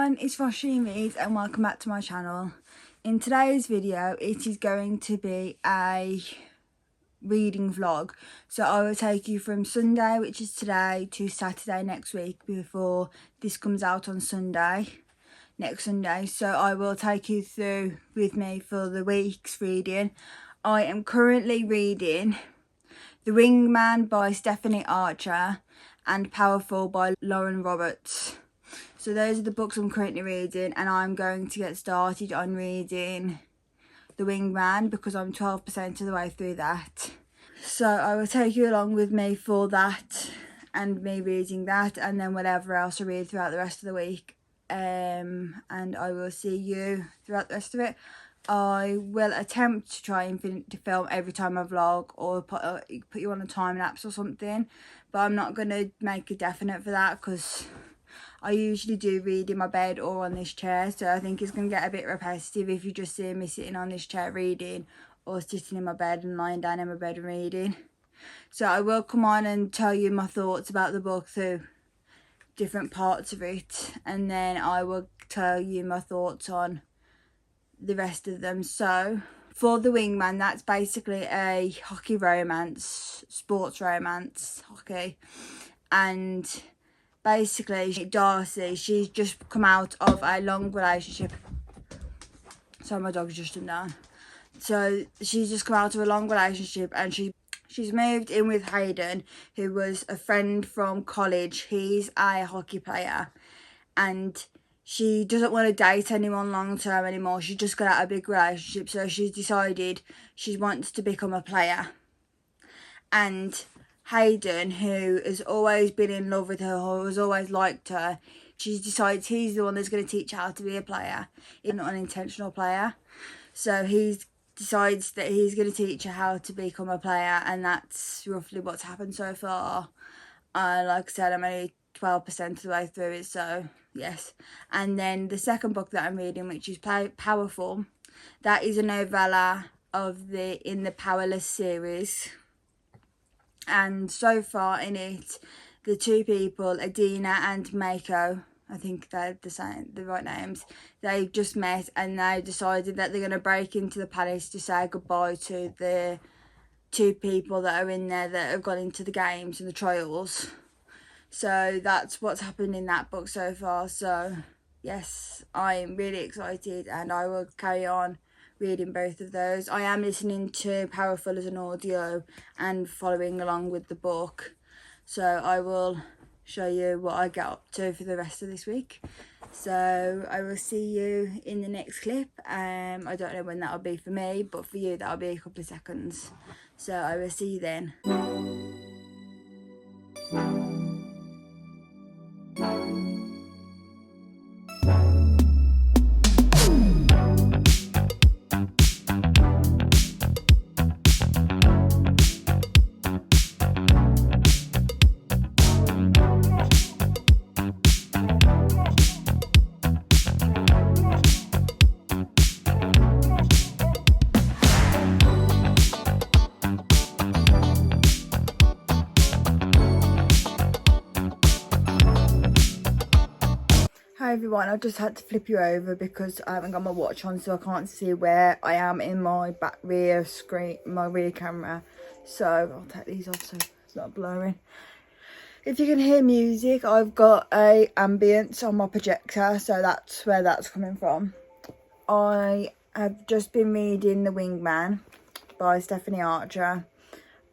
everyone, it's Roisin Reads and welcome back to my channel. In today's video it is going to be a reading vlog, so I will take you from Sunday, which is today, to Saturday next week before this comes out on next Sunday. So I will take you through with me for the week's reading. I am currently reading The Wingman by Stephanie Archer and Powerful by Lauren Roberts. So those are the books I'm currently reading, and I'm going to get started on reading The Wingman because I'm 12% of the way through that. So I will take you along with me for that and me reading that, and then whatever else I read throughout the rest of the week. And I will see you throughout the rest of it. I will attempt to try and to film every time I vlog, or put you on a time lapse or something, but I'm not going to make a definite for that because I usually do read in my bed or on this chair, so I think it's going to get a bit repetitive if you just see me sitting on this chair reading, or sitting in my bed and lying down in my bed and reading. So I will come on and tell you my thoughts about the book through different parts of it, and then I will tell you my thoughts on the rest of them. So for The Wingman, that's basically a hockey romance, sports romance, hockey, and basically Darcy, she's just come out of a long relationship. So my dog's just done down. So she's just come out of a long relationship, and she's moved in with Hayden, who was a friend from college. He's a hockey player, and she doesn't want to date anyone long term anymore. She's just got out of a big relationship, so she's decided she wants to become a player. And Hayden, who has always been in love with her, who has always liked her, she decides he's the one that's going to teach her how to be a player, an unintentional player. So he decides that he's going to teach her how to become a player, and that's roughly what's happened so far. Like I said, I'm only 12% of the way through it, so yes. And then the second book that I'm reading, which is Powerful, that is a novella in the Powerless series. And so far in it, the two people, Adina and Mako, I think they're the right names, they've just met and they decided that they're going to break into the palace to say goodbye to the two people that are in there that have gone into the games and the trials. So that's what's happened in that book so far. So yes, I'm really excited, and I will carry on reading both of those. I am listening to Powerful as an audio and following along with the book, so I will show you what I get up to for the rest of this week. So I will see you in the next clip. I don't know when that'll be for me, but for you that'll be a couple of seconds. So I will see you then. Hi everyone, I just had to flip you over because I haven't got my watch on, so I can't see where I am in my rear screen, my rear camera. So I'll take these off so it's not blurring. If you can hear music, I've got a ambience on my projector, so that's where that's coming from. I have just been reading The Wingman by Stephanie Archer.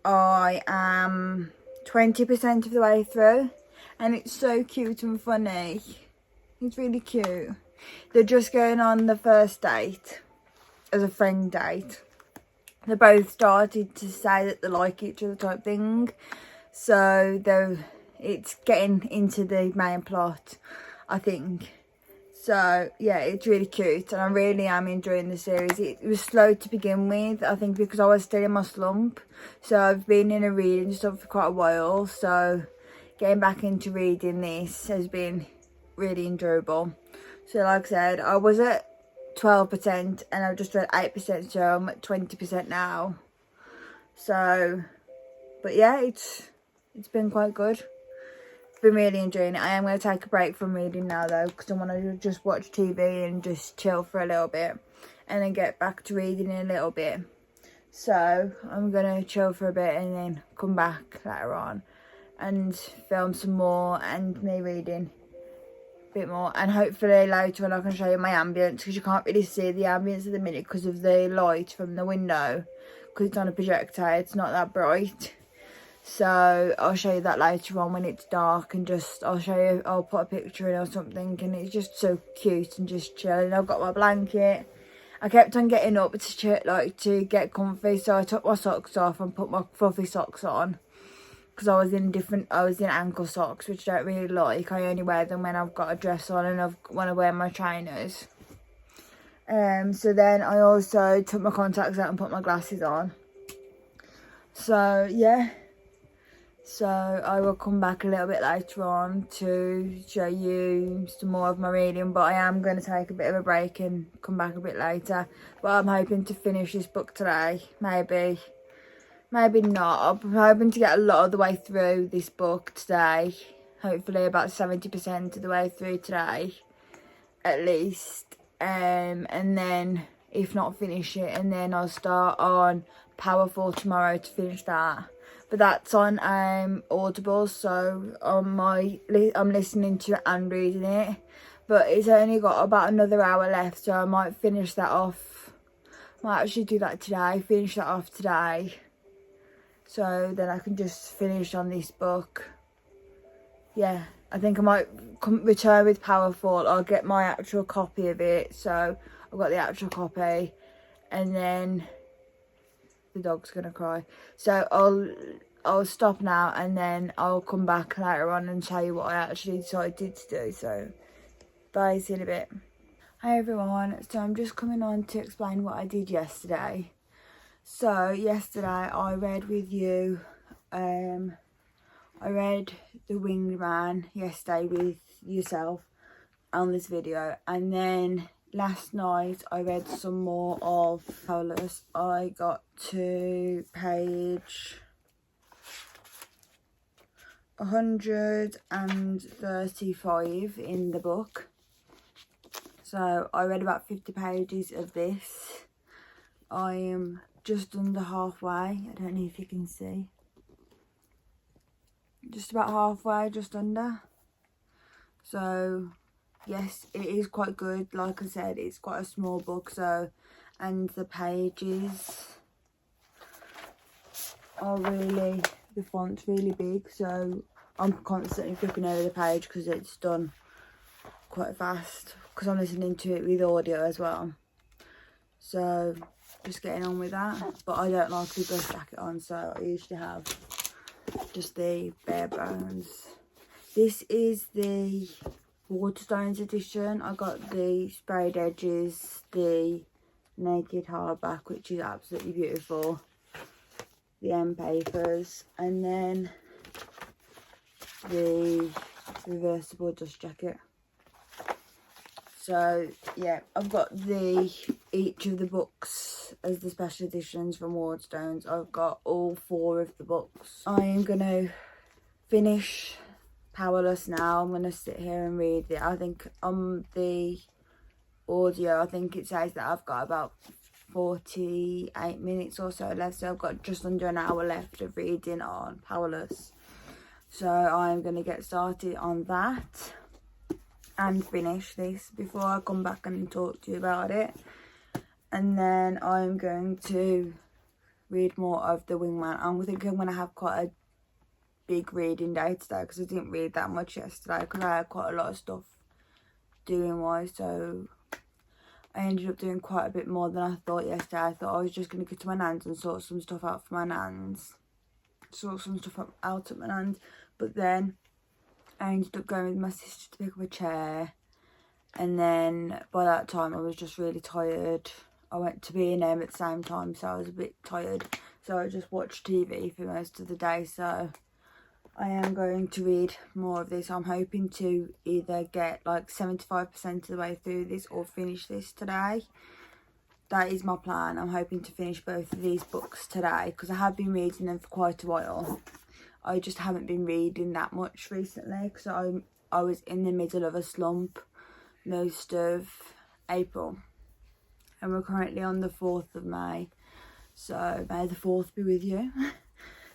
I am 20% of the way through, and it's so cute and funny. It's really cute. They're just going on the first date as a friend date. They both started to say that they like each other type thing. So it's getting into the main plot, I think. So yeah, it's really cute, and I really am enjoying the series. It was slow to begin with, I think, because I was still in my slump. So I've been in a reading stuff for quite a while. So getting back into reading this has been really enjoyable. So like I said, I was at 12% and I've just read 8%, so I'm at 20% now. So but yeah, it's been quite good. been really enjoying it. I am going to take a break from reading now though, because I want to just watch TV and just chill for a little bit and then get back to reading in a little bit. So I'm going to chill for a bit and then come back later on and film some more and me reading a bit more. And hopefully later on I can show you my ambience, because you can't really see the ambience at the minute because of the light from the window, because it's on a projector. It's not that bright. So I'll show you that later on when it's dark, and just I'll put a picture in or something, and it's just so cute and just chilling. I've got my blanket. I kept on getting up to get comfy, so I took my socks off and put my fluffy socks on, because I was in ankle socks, which I don't really like. I only wear them when I've got a dress on and when I wear my trainers. So then I also took my contacts out and put my glasses on. So yeah. So I will come back a little bit later on to show you some more of my reading, but I am going to take a bit of a break and come back a bit later. But I'm hoping to finish this book today. Maybe not. I'm hoping to get a lot of the way through this book today. Hopefully about 70% of the way through today, at least. And then, if not, finish it. And then I'll start on Powerful tomorrow to finish that. But that's on Audible, so I'm listening to it and reading it. But it's only got about another hour left, so I might finish that off. Might actually do that today, finish that off today. So then I can just finish on this book. Yeah, I think I might return with Powerful. I'll get my actual copy of it, so I've got the actual copy. And then the dog's gonna cry, so I'll stop now, and then I'll come back later on and show you what I actually decided to do. So bye, see you in a bit. Hi everyone, so I'm just coming on to explain what I did yesterday. So yesterday I read with you, I read The Winged Man yesterday with yourself on this video, and then last night I read some more of Powerless. I got to page 135 in the book. So I read about 50 pages of this. I am just under halfway. I don't know if you can see. Just about halfway, just under. So yes, it is quite good. Like I said, it's quite a small book, so, and the pages are really, the font's really big, so I'm constantly flipping over the page because it's done quite fast, because I'm listening to it with audio as well. So just getting on with that, but I don't like the brush jacket on, so I usually have just the bare bones. This is the Waterstones edition. I got the sprayed edges, the naked hardback, which is absolutely beautiful, the end papers, and then the reversible dust jacket. So yeah, I've got each of the books as the special editions from Waterstones. I've got all 4 of the books. I am gonna finish Powerless now. I'm gonna sit here and read it. I think on the audio, I think it says that I've got about 48 minutes or so left, so I've got just under an hour left of reading on Powerless. So I'm gonna get started on that and finish this before I come back and talk to you about it. And then I'm going to read more of The Winged Man. I think I'm gonna have quite a big reading day today, because I didn't read that much yesterday because I had quite a lot of stuff doing wise, so I ended up doing quite a bit more than I thought yesterday. I thought I was just going to go to my nan's and sort some stuff out for my nan's, but then I ended up going with my sister to pick up a chair, and then by that time I was just really tired. I went to B&M at the same time, so I was a bit tired, so I just watched TV for most of the day. So I am going to read more of this. I'm hoping to either get like 75% of the way through this or finish this today. That is my plan. I'm hoping to finish both of these books today, because I have been reading them for quite a while. I just haven't been reading that much recently because I was in the middle of a slump most of April, and we're currently on the 4th of May, so may the 4th be with you.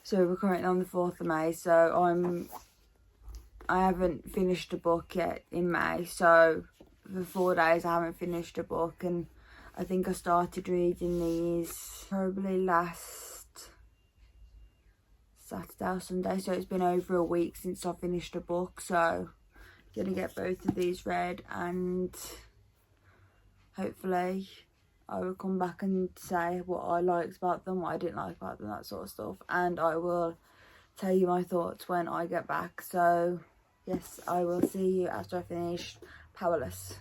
So we're currently on the 4th of May, so I haven't finished a book yet in May, so for 4 days I haven't finished a book, and I think I started reading these probably last Saturday or Sunday, so it's been over a week since I finished a book. So I'm gonna get both of these read, and hopefully I will come back and say what I liked about them, what I didn't like about them, that sort of stuff, and I will tell you my thoughts when I get back. So yes, I will see you after I finish Powerless.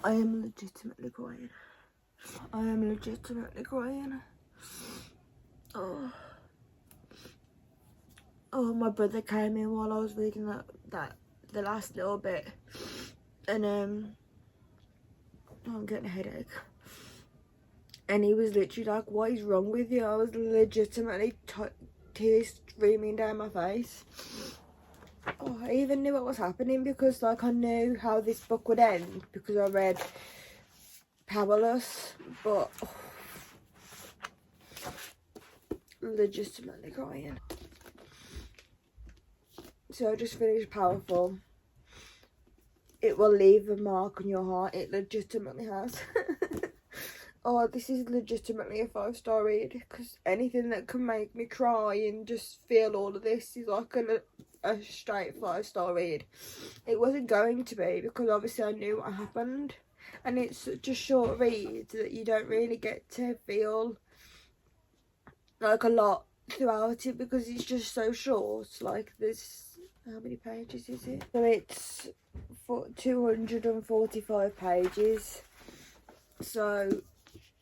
I am legitimately crying. I am legitimately crying. Oh. Oh, my brother came in while I was reading the last little bit, and oh, I'm getting a headache. And he was literally like, "What is wrong with you?" I was legitimately tears streaming down my face. Oh, I even knew what was happening because, like, I knew how this book would end because I read Powerless, but legitimately crying. So I just finished Powerful. It will leave a mark on your heart. It legitimately has. Oh, this is legitimately a 5-star read, because anything that can make me cry and just feel all of this is like a straight 5-star read. It wasn't going to be, because obviously I knew what happened, and it's such a short read that you don't really get to feel like a lot throughout it because it's just so short. Like, there's, how many pages is it? So it's 245 pages, so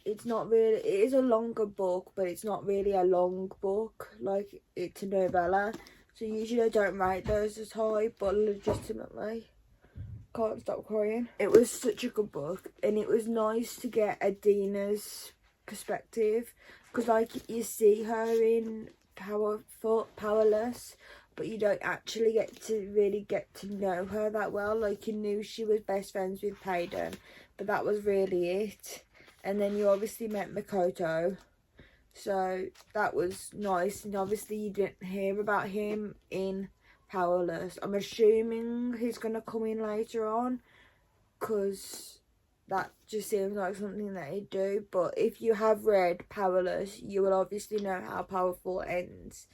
it's not really, it is a longer book, but it's not really a long book, like it's a novella, so usually I don't rate those as high, but legitimately can't stop crying. It was such a good book, and it was nice to get Adina's perspective, because like you see her in Powerless, but you don't actually really get to know her that well. Like, you knew she was best friends with Payden, but that was really it. And then you obviously met Makoto, so that was nice. And obviously you didn't hear about him in Powerless. I'm assuming he's going to come in later on, because that just seems like something that he'd do. But if you have read Powerless, you will obviously know how Powerful ends.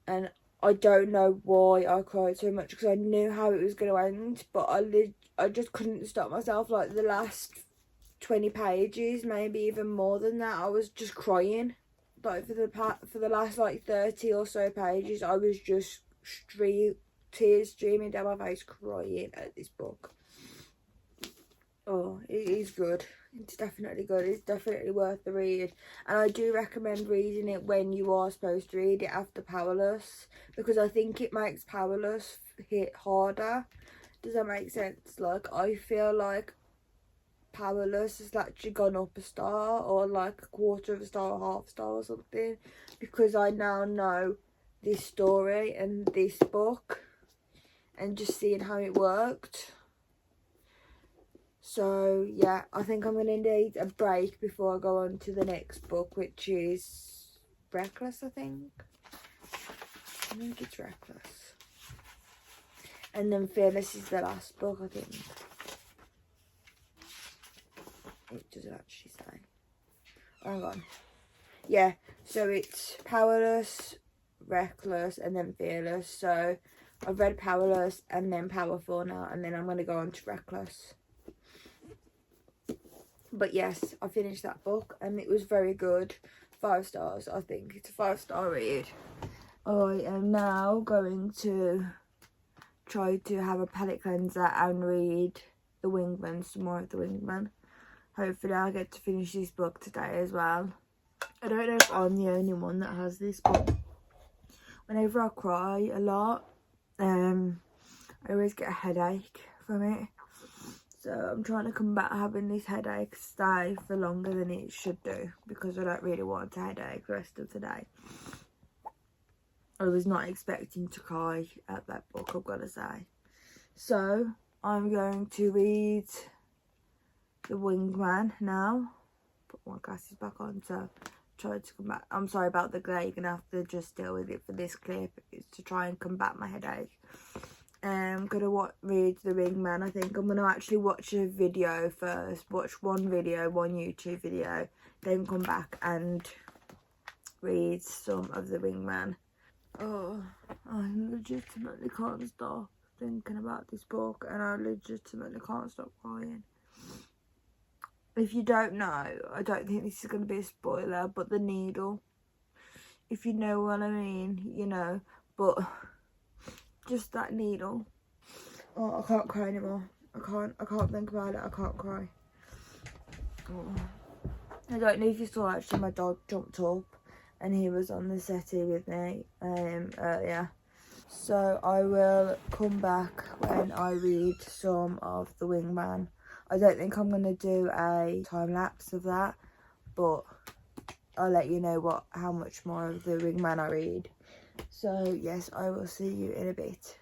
And I don't know why I cried so much, because I knew how it was going to end, but I just couldn't stop myself. Like, the last 20 pages, maybe even more than that, I was just crying. Like, for the last like 30 or so pages, I was just tears streaming down my face crying at this book. Oh, it is good. It's definitely good. It's definitely worth the read, and I do recommend reading it when you are supposed to read it after Powerless, because I think it makes Powerless hit harder. Does that make sense? Like, I feel like Powerless has actually gone up a star, or like a quarter of a star or half a star or something, because I now know this story and this book and just seeing how it worked. So yeah, I think I'm going to need a break before I go on to the next book, which is Reckless, I think it's Reckless. And then Fearless is the last book, I think. It doesn't actually say. Hang on. Yeah, so it's Powerless, Reckless, and then Fearless. So I've read Powerless and then Powerful now, and then I'm going to go on to Reckless. But yes, I finished that book and it was very good. 5 stars, I think. It's a 5-star read. I am now going to try to have a palette cleanser and read The Wingman, some more of The Wingman. Hopefully I'll get to finish this book today as well. I don't know if I'm the only one that has this, but whenever I cry a lot, I always get a headache from it. So I'm trying to combat having this headache stay for longer than it should do, because I don't really want a headache the rest of the day. I was not expecting to cry at that book, I've got to say. So I'm going to read The Wingman now. Put my glasses back on to try to combat. I'm sorry about the glare, you're going to have to just deal with it for this clip. It's to try and combat my headache. I'm going to read The Wingman. I think I'm going to actually watch a video first. Watch one YouTube video. Then come back and read some of The Wingman. Oh, I legitimately can't stop thinking about this book. And I legitimately can't stop crying. If you don't know, I don't think this is going to be a spoiler, but the needle. If you know what I mean, you know. But just that needle. Oh, I can't cry anymore. I can't think about it. I can't cry. Oh. I don't know if you saw, actually, my dog jumped up and he was on the settee with me earlier. So I will come back when I read some of The Wingman. I don't think I'm going to do a time lapse of that, but I'll let you know how much more of The Wingman I read. So yes, I will see you in a bit.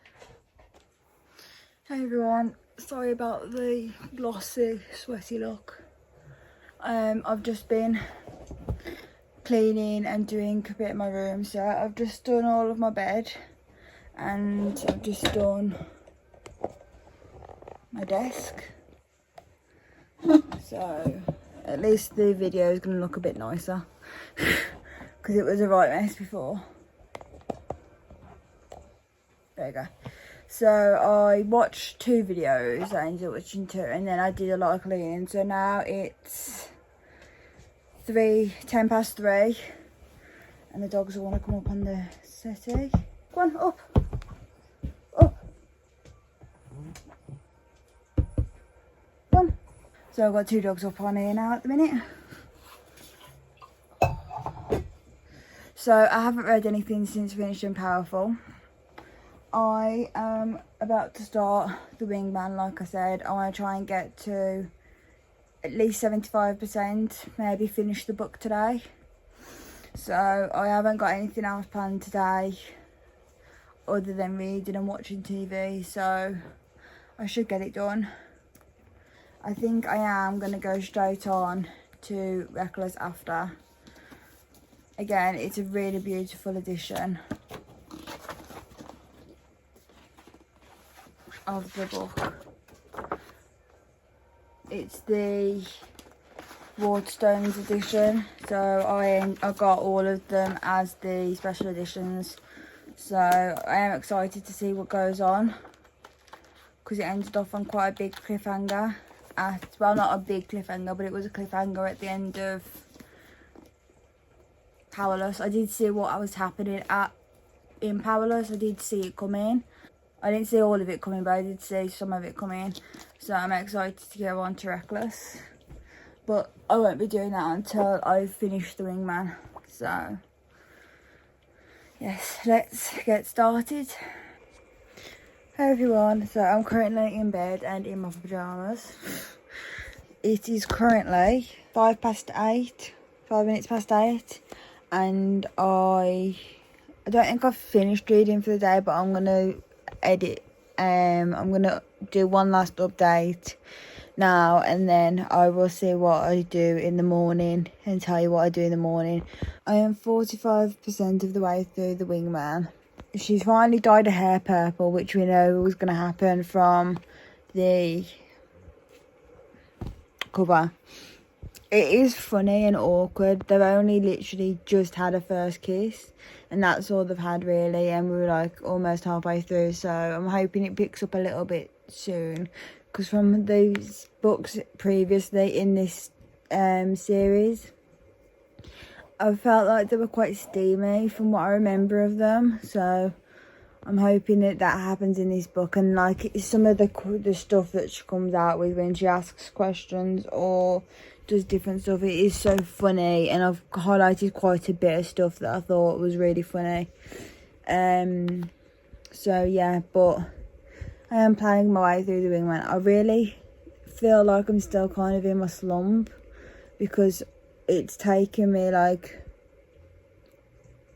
Hey everyone, sorry about the glossy, sweaty look. I've just been cleaning and doing a bit of my room, so I've just done all of my bed and I've just done my desk. So at least the video is going to look a bit nicer because it was a right mess before. There you go. So I watched 2 videos, I ended up watching 2, and then I did a lot of cleaning. So now it's 10 past 3 and the dogs all want to come up on the settee. Go on, up. Up. Go on. So I've got 2 dogs up on here now at the minute. So I haven't read anything since finishing Powerful. I am about to start The Wingman, like I said. I want to try and get to at least 75%, maybe finish the book today. So I haven't got anything else planned today other than reading and watching TV, so I should get it done. I think I am going to go straight on to Reckless after. Again, it's a really beautiful edition of the book. It's the Waterstones edition, so I got all of them as the special editions. So I am excited to see what goes on, because it ended off on quite a big cliffhanger. Well, not a big cliffhanger, but it was a cliffhanger at the end of Powerless. I did see what was happening in Powerless. I did see it coming. I didn't see all of it coming, but I did see some of it coming. So I'm excited to go on to Reckless. But I won't be doing that until I finish The Wingman. So, yes, let's get started. Hey everyone, so I'm currently in bed and in my pyjamas. It is currently 5 minutes past 8, and I don't think I've finished reading for the day, but I'm gonna edit. I'm gonna do one last update now, and then I will see what I do in the morning and tell you what I do in the morning. I am 45% of the way through The Wingman. She's finally dyed her hair purple, which we know was going to happen from the cover. It is funny and awkward. They've only literally just had a first kiss, and that's all they've had really, and we were like almost halfway through, so I'm hoping it picks up a little bit soon, because from those books previously in this series, I felt like they were quite steamy from what I remember of them, so I'm hoping that happens in this book. And like some of the stuff that she comes out with when she asks questions or does different stuff, it is so funny, and I've highlighted quite a bit of stuff that I thought was really funny. So yeah, but I am playing my way through The Wingman. I really feel like I'm still kind of in my slump, because it's taken me like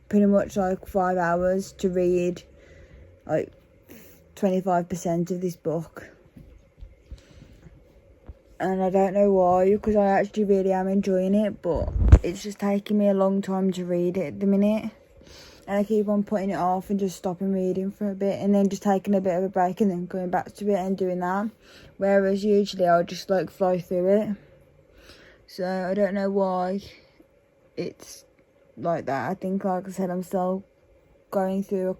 pretty much like 5 hours to read like 25% of this book, and I don't know why, because I actually really am enjoying it, but it's just taking me a long time to read it at the minute, and I keep on putting it off and just stopping reading for a bit, and then just taking a bit of a break and then going back to it and doing that, whereas usually I'll just like fly through it. So I don't know why it's like that. I think, like I said, I'm still going through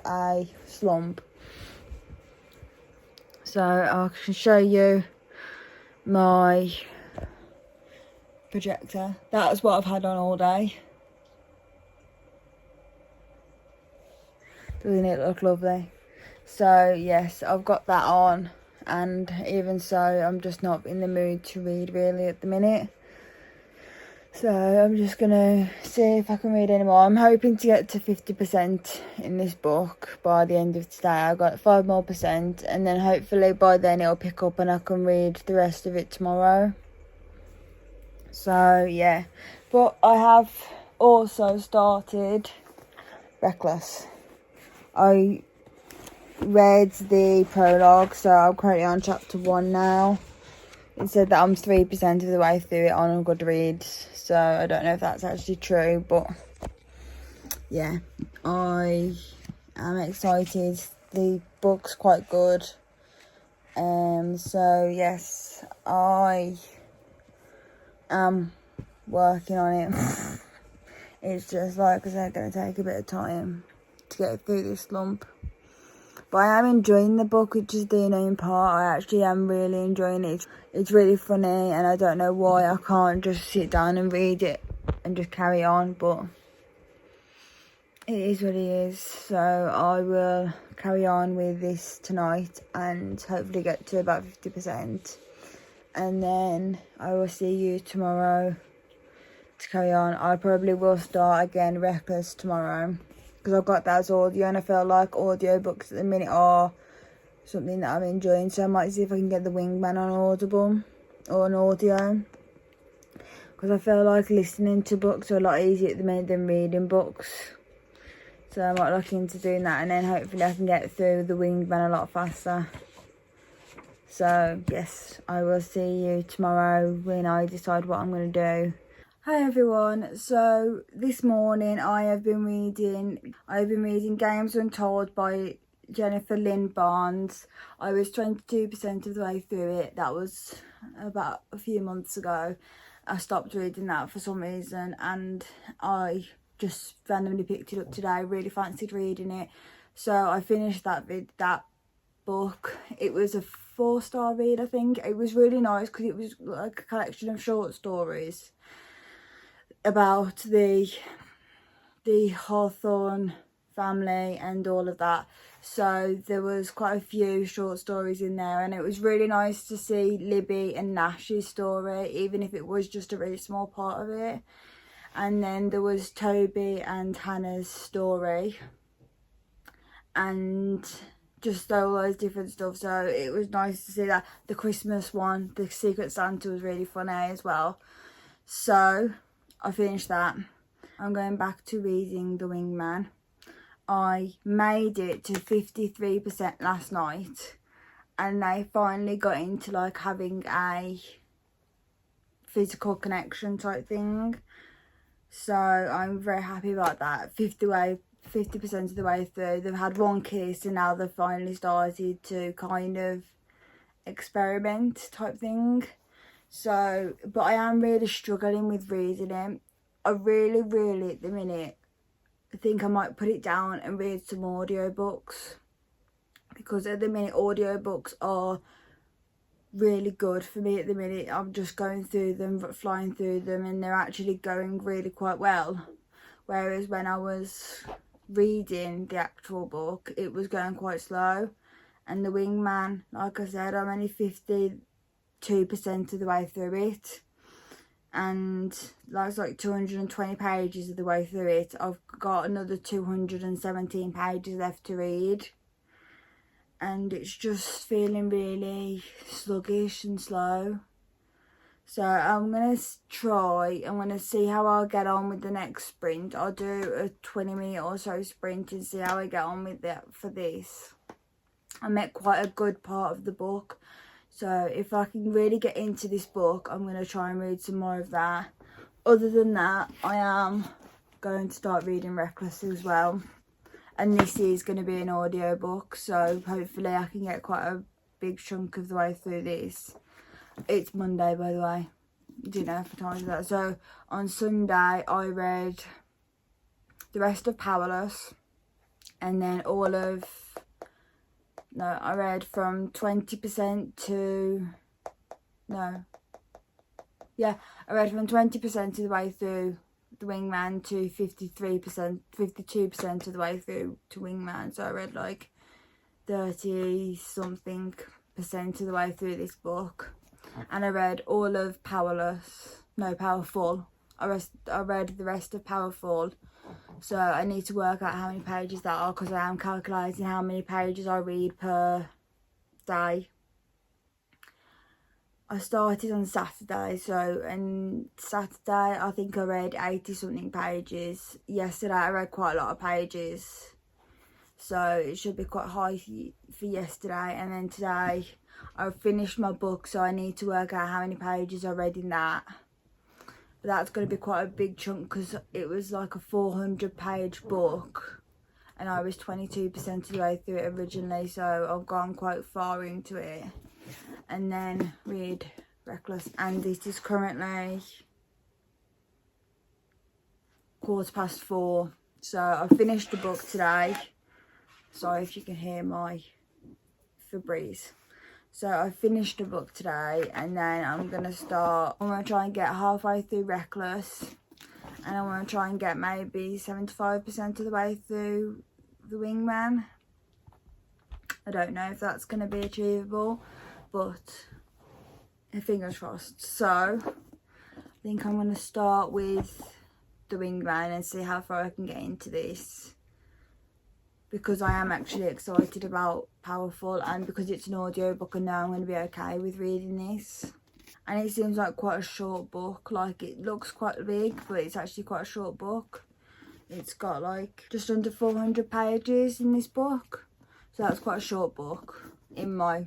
a slump. So I can show you my projector. That's what I've had on all day. Doesn't it look lovely? So yes, I've got that on, and even so, I'm just not in the mood to read really at the minute. So I'm just gonna see if I can read any more. I'm hoping to get to 50% in this book by the end of today. I've got 5 more percent, and then hopefully by then it'll pick up and I can read the rest of it tomorrow. So yeah, but I have also started Reckless. I read the prologue, so I'm currently on chapter 1 now. It said that I'm 3% of the way through it on Goodreads, so I don't know if that's actually true, but yeah, I am excited. The book's quite good. So yes, I am working on it. It's just, like I said, going to take a bit of time to get through this slump. But I am enjoying the book, which is the annoying part. I actually am really enjoying it. It's really funny, and I don't know why I can't just sit down and read it and just carry on, but it is what it is. So I will carry on with this tonight and hopefully get to about 50%. And then I will see you tomorrow to carry on. I probably will start again Reckless tomorrow, because I've got that as audio, and I feel like audiobooks at the minute are something that I'm enjoying, so I might see if I can get The Wingman on Audible or an audio, because I feel like listening to books are a lot easier at the minute than reading books. So I might look into doing that, and then hopefully I can get through The Wingman a lot faster. So yes, I will see you tomorrow when I decide what I'm going to do. Hi everyone, so this morning I have been reading Games Untold by Jennifer Lynn Barnes. I was 22% of the way through it. That was about a few months ago. I stopped reading that for some reason, and I just randomly picked it up today. Really fancied reading it, so I finished that book. It was a 4-star read, I think. It was really nice because it was like a collection of short stories about the Hawthorne family and all of that. So there was quite a few short stories in there, and it was really nice to see Libby and Nash's story, even if it was just a really small part of it. And then there was Toby and Hannah's story, and just all those different stuff. So it was nice to see that. The Christmas one, the Secret Santa, was really funny as well. So I finished that. I'm going back to reading The Wingman. I made it to 53% last night, and I finally got into like having a physical connection type thing. So I'm very happy about that. 50% of the way through. They've had one kiss and now they've finally started to kind of experiment type thing. So, but I am really struggling with reading it. I really at the minute I think I might put it down and read some audiobooks, because at the minute audiobooks are really good for me at the minute. I'm just going through them, flying through them, and they're actually going really quite well. Whereas when I was reading the actual book, it was going quite slow. And The Wingman, like I said, I'm only 52% of the way through it, and that's like 220 pages of the way through it. I've got another 217 pages left to read, and it's just feeling really sluggish and slow. So I'm going to see how I'll get on with the next sprint. I'll do a 20-minute or so sprint and see how I get on with that for this. I met quite a good part of the book. So if I can really get into this book, I'm going to try and read some more of that. Other than that, I am going to start reading Reckless as well. And this is going to be an audiobook, so hopefully I can get quite a big chunk of the way through this. It's Monday, by the way. Didn't know for time for that. So on Sunday, I read the rest of Powerless, and then I read from 20% to, I read from 20% of the way through The Wingman to 52% of the way through to Wingman. So I read like 30 something percent of the way through this book. And I read all of Powerful. I read the rest of Powerful. So I need to work out how many pages that are, because I am calculating how many pages I read per day. I started on Saturday, and Saturday I think I read 80 something pages. Yesterday I read quite a lot of pages, so it should be quite high for yesterday. And then today I finished my book, so I need to work out how many pages I read in that. But that's going to be quite a big chunk, because it was like a 400-page book and I was 22% of the way through it originally, so I've gone quite far into it. And then read Reckless, and it is currently 4:15. So I finished the book today. Sorry if you can hear my Febreze. So I finished the book today, and then I'm going to try and get halfway through Reckless, and I want to try and get maybe 75% of the way through The Wingman. I don't know if that's going to be achievable, but fingers crossed. So I think I'm going to start with The Wingman and see how far I can get into this, because I am actually excited about Powerful, and because it's an audiobook, I know I'm going to be okay with reading this. And it seems like quite a short book. Like, it looks quite big, but it's actually quite a short book. It's got like just under 400 pages in this book, so that's quite a short book in my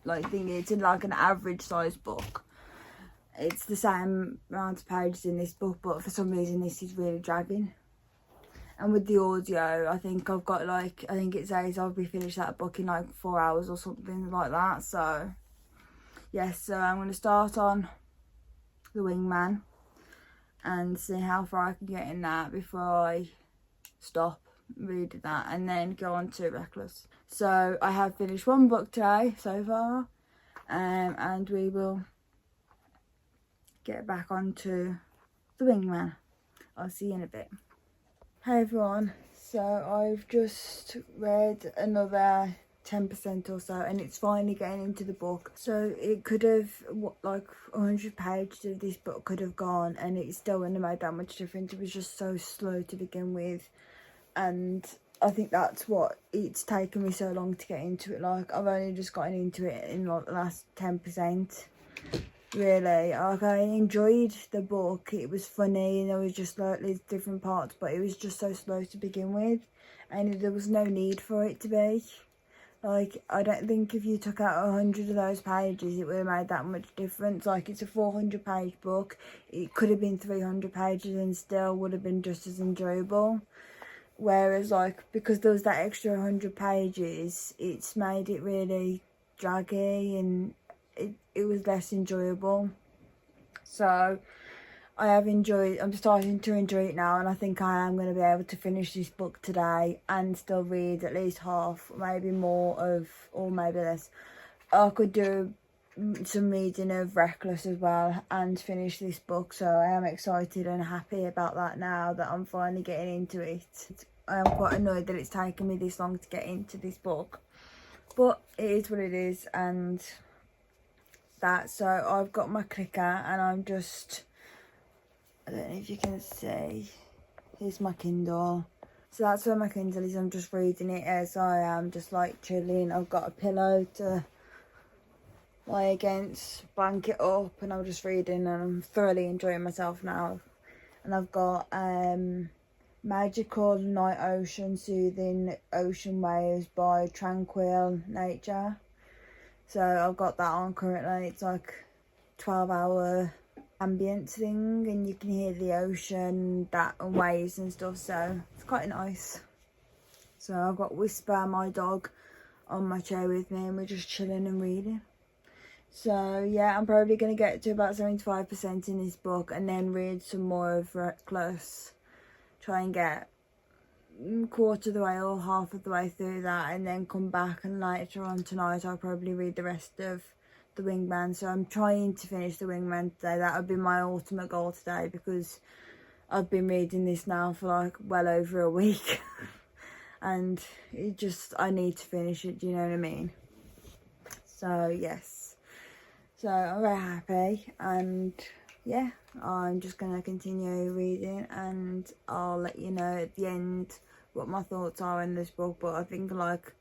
thing. It's in like an average size book. It's the same amount of pages in this book, but for some reason this is really dragging. And with the audio, I think I've got I think it says I'll be finished that book in like 4 hours or something like that. So yes, so I'm going to start on The Wingman and see how far I can get in that before I stop reading that, and then go on to Reckless. So I have finished one book today so far, and we will get back onto The Wingman. I'll see you in a bit. Hey everyone, so I've just read another 10% or so, and it's finally getting into the book. So it could have, like 100 pages of this book could have gone, and it still wouldn't have made that much difference. It was just so slow to begin with, and I think that's what it's taken me so long to get into it. Like, I've only just gotten into it in like the last 10%. Really, like, I enjoyed the book. It was funny, and there was just like these different parts, but it was just so slow to begin with, and there was no need for it to be. Like, I don't think if you took out 100 of those pages, it would have made that much difference. Like, it's a 400-page book. It could have been 300 pages and still would have been just as enjoyable. Whereas, like, because there was that extra 100 pages, it's made it really draggy, and it was less enjoyable. So I'm starting to enjoy it now, and I think I am going to be able to finish this book today and still read at least half, maybe more of, or maybe less. I could do some reading of Reckless as well and finish this book, so I am excited and happy about that now that I'm finally getting into it. I am quite annoyed that it's taken me this long to get into this book, but it is what it is, and that. So I've got my clicker, and I'm just, I don't know if you can see, here's my Kindle. So that's where my Kindle is. I'm just reading it as I am, just like chilling. I've got a pillow to lie against, blanket up, and I'm just reading, and I'm thoroughly enjoying myself now. And I've got Magical Night Ocean, Soothing Ocean Waves by Tranquil Nature. So I've got that on currently. It's like 12-hour ambient thing, and you can hear the ocean, that, and waves and stuff, so it's quite nice. So I've got Whisper, my dog, on my chair with me, and we're just chilling and reading. So yeah, I'm probably going to get to about 75% in this book and then read some more of Reckless. Try and get quarter of the way or half of the way through that, and then come back, and later on tonight I'll probably read the rest of The Wingman. So I'm trying to finish The Wingman today. That would be my ultimate goal today, because I've been reading this now for like well over a week and I need to finish it, do you know what I mean? So yes, so I'm very happy, and yeah, I'm just going to continue reading, and I'll let you know at the end what my thoughts are in this book. But I think, like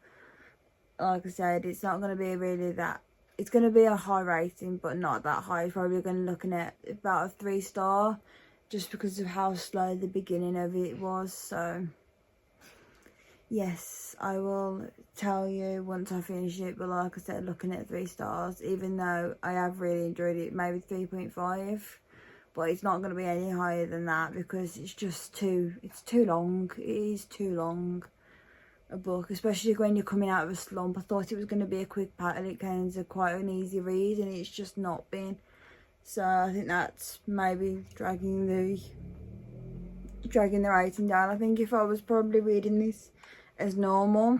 I said, it's not going to be really that, it's going to be a high rating, but not that high. It's probably going to looking at about a 3-star, just because of how slow the beginning of it was. So yes, I will tell you once I finish it, but like I said, looking at 3 stars, even though I have really enjoyed it, maybe 3.5, but it's not going to be any higher than that, because it's just it's too long. It is too long, a book, especially when you're coming out of a slump. I thought it was going to be a quick pattern, it came as quite an easy read, and it's just not been. So I think that's maybe dragging the rating down. I think if I was probably reading this as normal,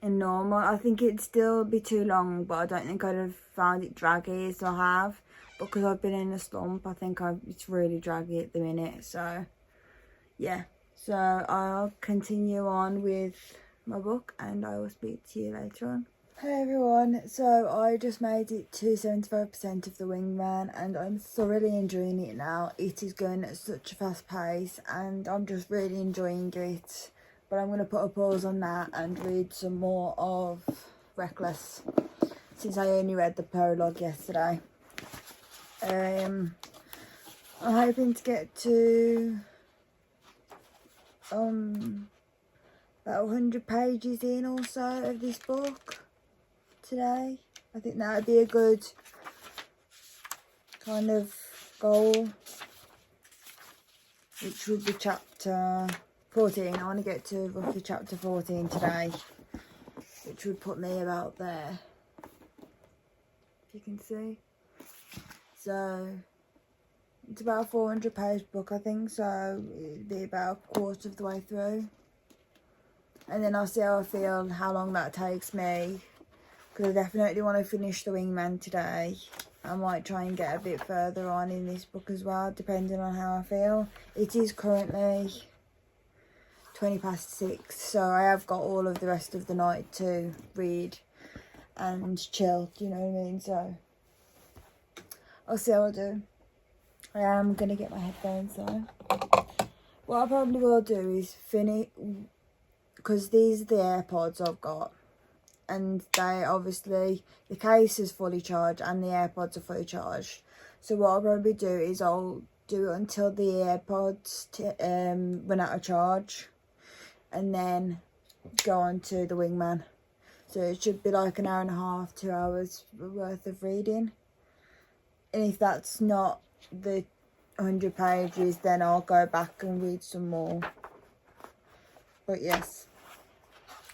I think it'd still be too long, but I don't think I'd have found it draggy as I have, because I've been in a slump. I think it's really draggy at the minute. So yeah, so I'll continue on with my book, and I will speak to you later on. Hey everyone, so I just made it to 75% of The Wingman, and I'm thoroughly enjoying it now. It is going at such a fast pace, and I'm just really enjoying it. But I'm going to put a pause on that and read some more of Reckless, since I only read the prologue yesterday. I'm hoping to get to about 100 pages in or so of this book today. I think that would be a good kind of goal, which would be chapter 14. I want to get to roughly chapter 14 today, which would put me about there, if you can see. So it's about a 400-page book, I think, so it'd be about a quarter of the way through, and then I'll see how I feel, how long that takes me, because I definitely want to finish The Wingman today. I might try and get a bit further on in this book as well, depending on how I feel. It is currently 6:20, so I have got all of the rest of the night to read and chill, do you know what I mean? So I'll see how I do. I am going to get my headphones though. What I probably will do is because these are the AirPods I've got, and they obviously, the case is fully charged and the AirPods are fully charged. So what I'll probably do is I'll do it until the AirPods run out of charge, and then go on to the Wingman. So it should be like an hour and a half, 2 hours worth of reading. And if that's not the 100 pages, then I'll go back and read some more. But yes,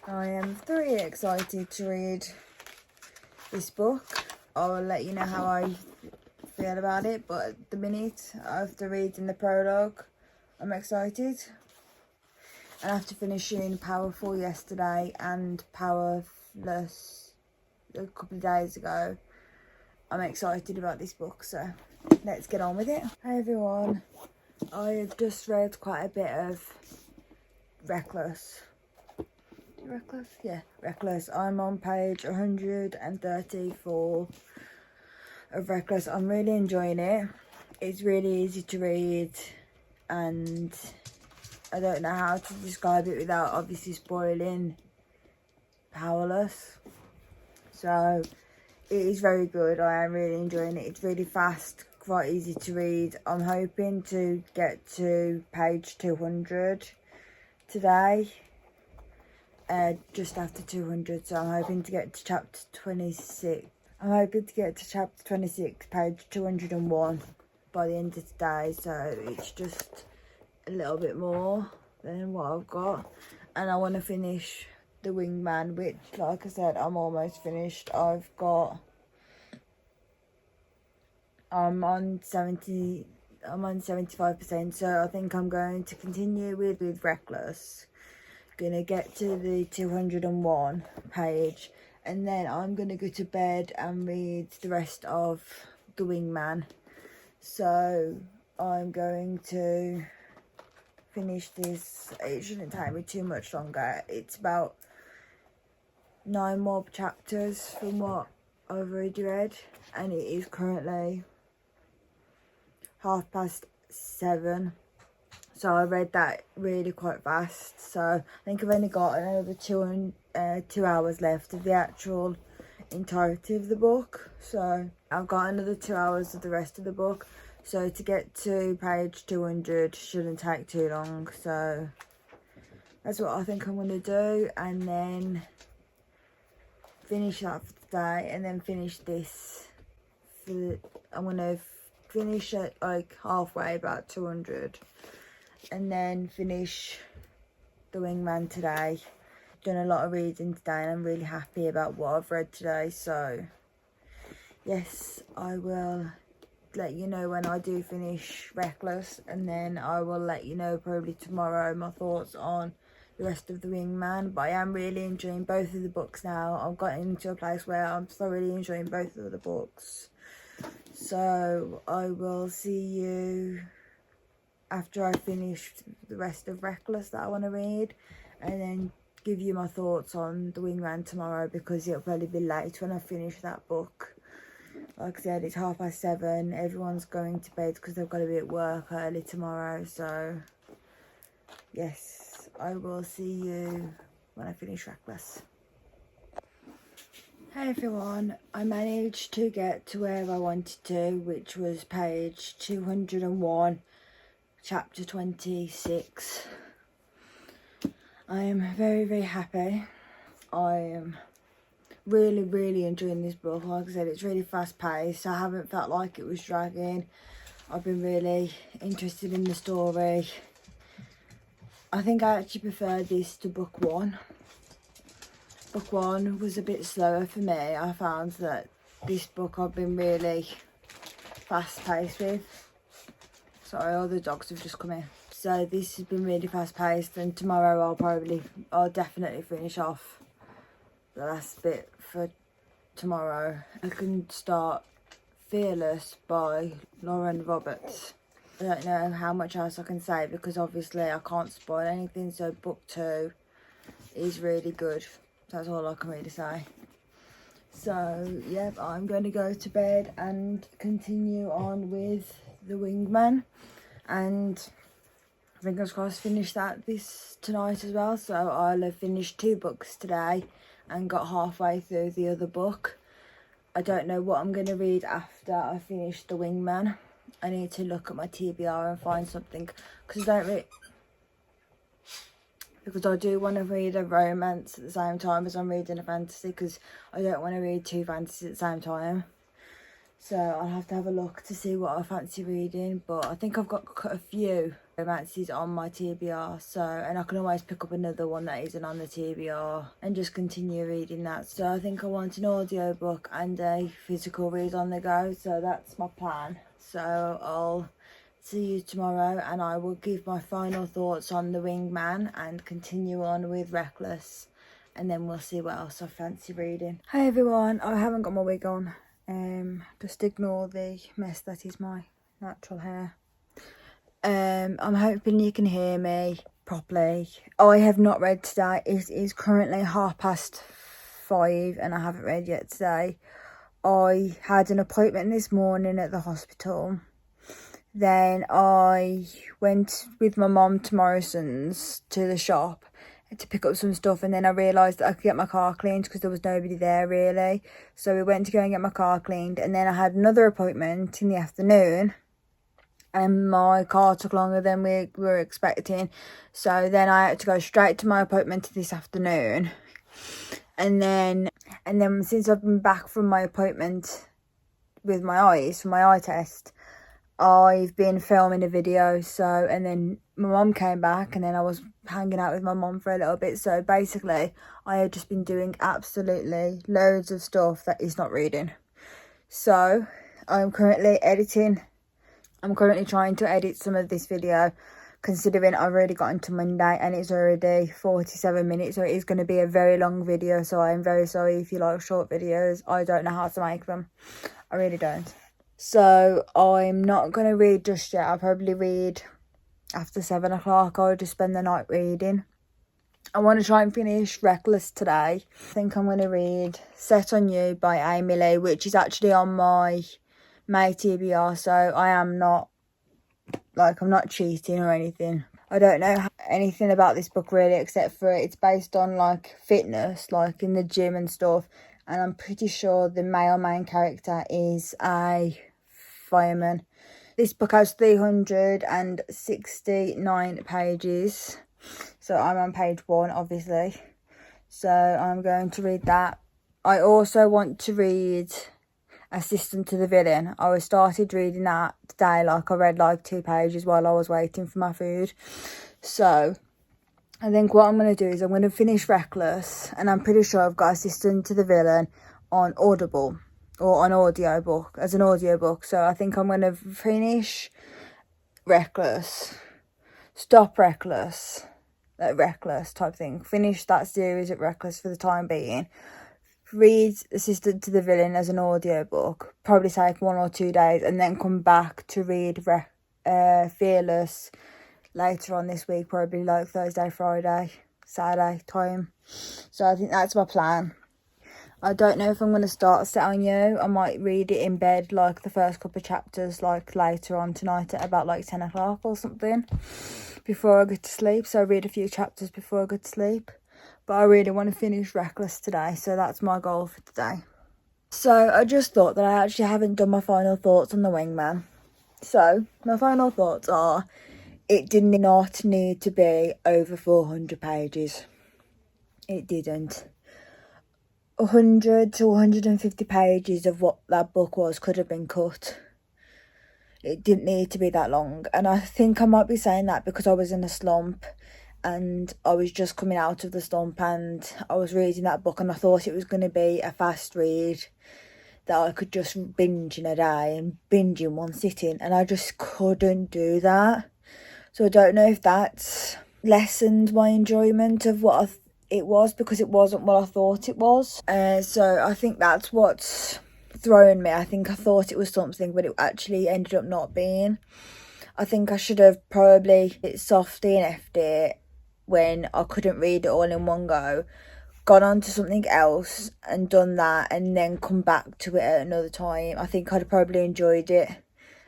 I am very excited to read this book. I'll let you know how I feel about it, but at the minute, after reading the prologue, I'm excited. And after finishing Powerful yesterday and Powerless a couple of days ago, I'm excited about this book, so let's get on with it. Hey everyone, I've just read quite a bit of Reckless. Yeah, Reckless. I'm on page 134 of Reckless. I'm really enjoying it. It's really easy to read, and I don't know how to describe it without obviously spoiling Powerless. So it is very good. I am really enjoying it. It's really fast, quite easy to read. I'm hoping to get to page 200 today, just after 200. So I'm hoping to get to chapter 26. I'm hoping to get to chapter 26, page 201 by the end of today. So it's just a little bit more than what I've got, and I want to finish the Wingman, which, like I said, I'm almost finished. I'm on 75%, so I think I'm going to continue with Reckless. Gonna get to the 201 page, and then I'm gonna go to bed and read the rest of the Wingman. So I'm going to finish this. It shouldn't take me too much longer. It's about 9 more chapters from what I've already read, and it is currently 7:30. So I read that really quite fast. So I think I've only got another 2 hours left of the actual entirety of the book. So I've got another 2 hours of the rest of the book. So to get to page 200 shouldn't take too long. So that's what I think I'm going to do. And then finish that for today. And then finish this. I'm going to finish it like halfway, about 200. And then finish the Wingman today. Done a lot of reading today, and I'm really happy about what I've read today. So yes, I will let you know when I do finish Reckless, and then I will let you know probably tomorrow my thoughts on the rest of the Wingman. But I am really enjoying both of the books now. I've gotten into a place where I'm thoroughly enjoying both of the books. So I will see you after I finish the rest of Reckless that I want to read, and then give you my thoughts on the Wingman tomorrow, because it'll probably be late when I finish that book. Like I said, it's 7:30. Everyone's going to bed because they've got to be at work early tomorrow. So yes, I will see you when I finish Reckless. Hey everyone, I managed to get to where I wanted to, which was page 201, chapter 26. I am very, very happy. I am really enjoying this book. Like I said, it's really fast paced. I haven't felt like it was dragging. I've been really interested in the story. I think I actually preferred this to book one. Book one was a bit slower for me. I found that this book I've been really fast paced with. Sorry, all the dogs have just come in. So this has been really fast paced, and tomorrow I'll definitely finish off the last bit for tomorrow. I can start Fearless by Lauren Roberts. I don't know how much else I can say, because obviously I can't spoil anything. So book 2 is really good. That's all I can really say. So yeah, I'm going to go to bed and continue on with the Wingman. And fingers crossed, finish that tonight as well. So I'll have finished 2 books today and got halfway through the other book. I don't know what I'm going to read after I finish The Wingman. I need to look at my TBR and find something, because I do want to read a romance at the same time as I'm reading a fantasy, because I don't want to read 2 fantasies at the same time. So I'll have to have a look to see what I fancy reading, but I think I've got a few romances on my TBR, so, and I can always pick up another one that isn't on the TBR and just continue reading that. So I think I want an audiobook and a physical read on the go, so that's my plan. So I'll see you tomorrow and I will give my final thoughts on The Wingman and continue on with Reckless, and then we'll see what else I fancy reading. Hey everyone, I haven't got my wig on. Just ignore the mess that is my natural hair. I'm hoping you can hear me properly. I have not read today. It is currently 5:30 and I haven't read yet today. I had an appointment this morning at the hospital. Then I went with my mum to Morrison's to the shop to pick up some stuff, and then I realised that I could get my car cleaned because there was nobody there really. So we went to go and get my car cleaned, and then I had another appointment in the afternoon and my car took longer than we were expecting. So then I had to go straight to my appointment this afternoon. And then since I've been back from my appointment with my eyes, for my eye test, I've been filming a video. So, and then my mum came back and then I was hanging out with my mum for a little bit. So basically I had just been doing absolutely loads of stuff that is not reading. So I'm currently trying to edit some of this video, considering I've already got into Monday and it's already 47 minutes, so it is going to be a very long video. So I'm very sorry if you like short videos. I don't know how to make them. I really don't. So I'm not going to read just yet. I'll probably read after 7 o'clock. I'll just spend the night reading. I want to try and finish Reckless today. I think I'm going to read Set on You by Amy Lee, which is actually on my TBR, so I am not, I'm not cheating or anything. I don't know anything about this book really, except for it's based on fitness, in the gym and stuff, and I'm pretty sure the male main character is a fireman. This book has 369 pages, so I'm on page 1 obviously, so I'm going to read that. I also want to read Assistant to the Villain. I started reading that today. I read 2 pages while I was waiting for my food. So I think what I'm going to do is I'm going to finish Reckless, and I'm pretty sure I've got Assistant to the Villain on Audible or on audiobook, as an audiobook. So I think I'm going to finish Reckless, stop Reckless, Reckless type thing, finish that series at Reckless for the time being, read Assistant to the Villain as an audiobook, probably take 1 or 2 days, and then come back to read Fearless later on this week, probably Thursday, Friday, Saturday time. So I think that's my plan. I don't know if I'm going to start Set on You. I might read it in bed, the first couple of chapters, later on tonight at about 10 o'clock or something, before I go to sleep. So I read a few chapters before I go to sleep. But I really want to finish Reckless today, so that's my goal for today. So I just thought that I actually haven't done my final thoughts on The Wingman. So my final thoughts are, it did not need to be over 400 pages. It didn't. 100 to 150 pages of what that book was could have been cut. It didn't need to be that long. And I think I might be saying that because I was in a slump. And I was just coming out of the slump and I was reading that book and I thought it was going to be a fast read that I could just binge in a day and binge in one sitting, and I just couldn't do that. So I don't know if that's lessened my enjoyment of what it was, because it wasn't what I thought it was. So I think that's what's thrown me. I think I thought it was something, but it actually ended up not being. I think I should have probably softly and effed it when I couldn't read it all in one go, gone on to something else and done that, and then come back to it at another time. I think I'd have probably enjoyed it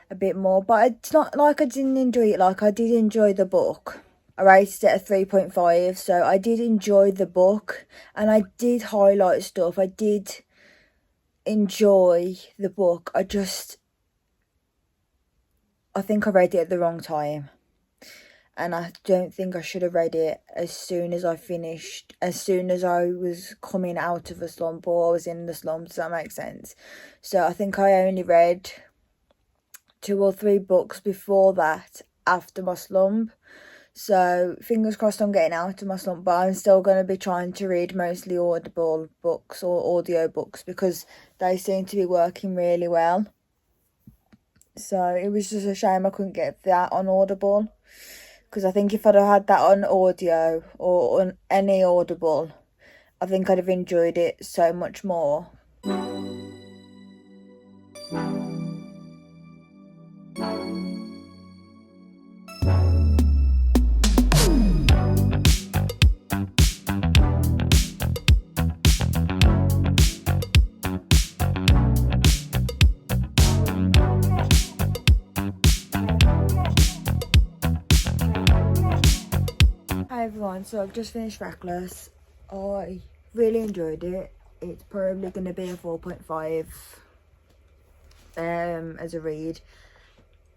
a bit more. But it's not like I didn't enjoy it. Like, I did enjoy the book. I rated it a 3.5, so I did enjoy the book, and I did highlight stuff. I did enjoy the book. I think I read it at the wrong time, and I don't think I should have read it as soon as I was coming out of a slump, or I was in the slump. Does that make sense? So I think I only read 2 or 3 books before that, after my slump. So fingers crossed I'm getting out of my slump, but I'm still going to be trying to read mostly audible books or audio books, because they seem to be working really well. So it was just a shame I couldn't get that on Audible, because I think if I'd have had that on audio or on any Audible, I think I'd have enjoyed it so much more. Hi everyone, so I've just finished Reckless. I really enjoyed it. It's probably going to be a 4.5 as a read.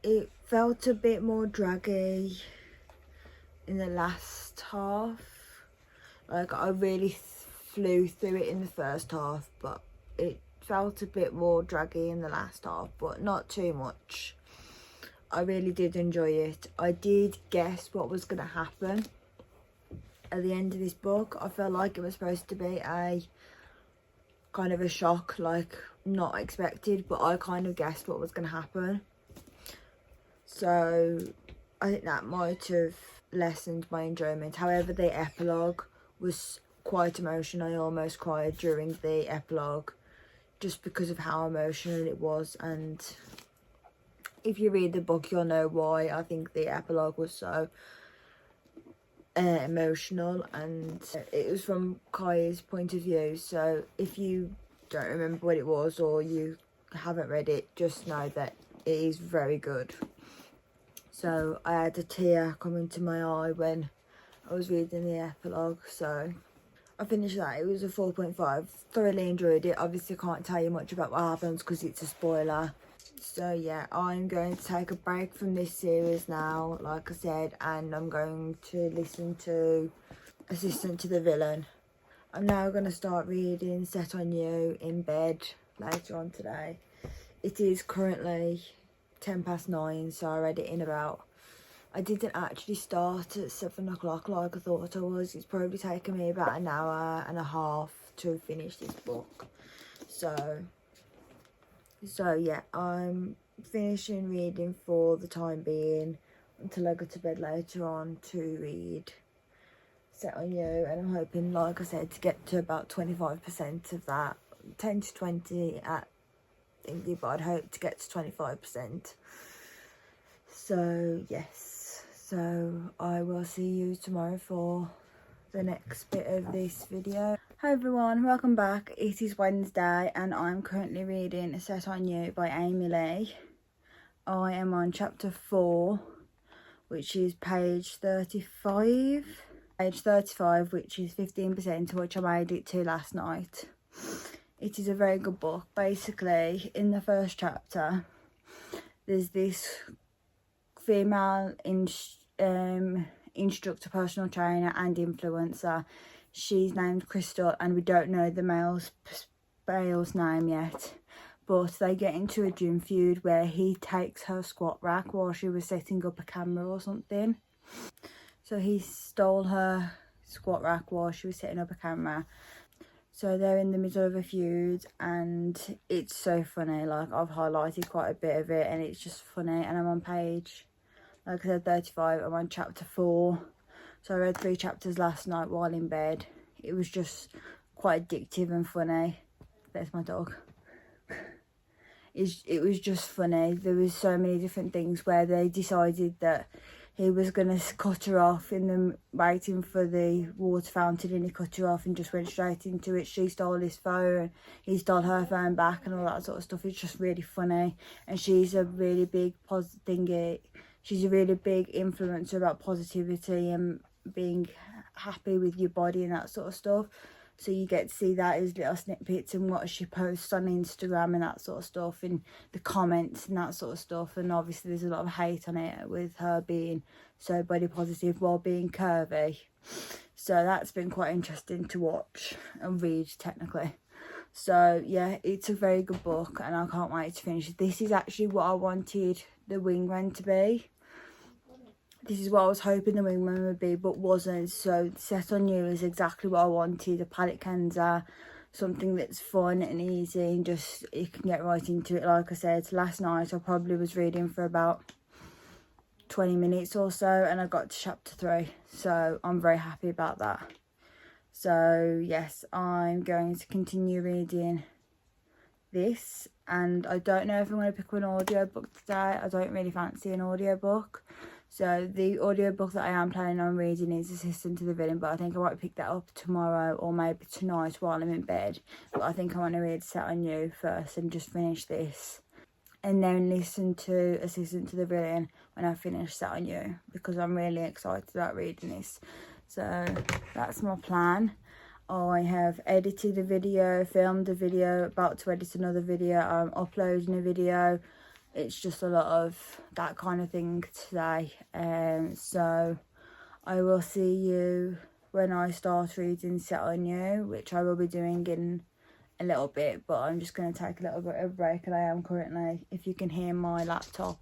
It felt a bit more draggy in the last half. Like, I really flew through it in the first half, but it felt a bit more draggy in the last half, but not too much. I really did enjoy it. I did guess what was going to happen at the end of this book. I felt like it was supposed to be a kind of a shock, like not expected, but I kind of guessed what was going to happen. So I think that might have lessened my enjoyment. However, the epilogue was quite emotional. I almost cried during the epilogue just because of how emotional it was, and if you read the book you'll know why I think the epilogue was so emotional. And it was from Kai's point of view, so if you don't remember what it was or you haven't read it, just know that it is very good. So I had a tear come into my eye when I was reading the epilogue, so I finished that. It was a 4.5. Thoroughly enjoyed it. Obviously can't tell you much about what happens because it's a spoiler. So yeah, I'm going to take a break from this series now, like I said, and I'm going to listen to Assistant to the Villain. I'm now going to start reading Set on You in bed later on today. It is currently 9:10, so I read it in about... I didn't actually start at 7 o'clock like I thought I was. It's probably taken me about an hour and a half to finish this book. So yeah, I'm finishing reading for the time being until I go to bed later on to read Set on You, and I'm hoping, like I said, to get to about 25% of that. 10 to 20 at thingy, but I'd hope to get to 25%. So yes, so I will see you tomorrow for the next bit of this video. Hi everyone, welcome back. It is Wednesday and I'm currently reading Set on You by Amy Lee. I am on chapter 4, which is page 35. Page 35, which is 15%, which I made it to last night. It is a very good book. Basically, in the first chapter, there's this female instructor, personal trainer and influencer. She's named Crystal, and we don't know the male's name yet, but they get into a gym feud where he takes her squat rack while she was setting up a camera or something. So he stole her squat rack while she was setting up a camera. So they're in the middle of a feud and it's so funny. Like, I've highlighted quite a bit of it and it's just funny. And I'm on page, like I said, 35. I'm on chapter 4. So I read 3 chapters last night while in bed. It was just quite addictive and funny. There's my dog. It was just funny. There was so many different things where they decided that he was going to cut her off in the waiting for the water fountain, and he cut her off and just went straight into it. She stole his phone, he stole her phone back and all that sort of stuff. It's just really funny, and she's a really big she's a really big influencer about positivity and being happy with your body and that sort of stuff. So you get to see that as little snippets and what she posts on Instagram and that sort of stuff, and the comments and that sort of stuff. And obviously there's a lot of hate on it with her being so body positive while being curvy. So that's been quite interesting to watch and read technically. So yeah, it's a very good book and I can't wait to finish it. This is actually what I wanted the wingman to be. This is what I was hoping the wingman would be, but wasn't. So Set on You is exactly what I wanted. A palette cleanser, something that's fun and easy and just you can get right into it. Like I said, last night I probably was reading for about 20 minutes or so and I got to chapter 3. So I'm very happy about that. So yes, I'm going to continue reading this, and I don't know if I'm going to pick up an audiobook today. I don't really fancy an audiobook. So the audiobook that I am planning on reading is Assistant to the Villain, but I think I might pick that up tomorrow or maybe tonight while I'm in bed. But I think I want to read Set on You first and just finish this, and then listen to Assistant to the Villain when I finish Set on You, because I'm really excited about reading this. So that's my plan. I have edited a video, filmed a video, about to edit another video, I'm uploading a video. It's just a lot of that kind of thing today. So I will see you when I start reading Set on You, which I will be doing in a little bit, but I'm just going to take a little bit of a break. And I am currently, if you can hear my laptop,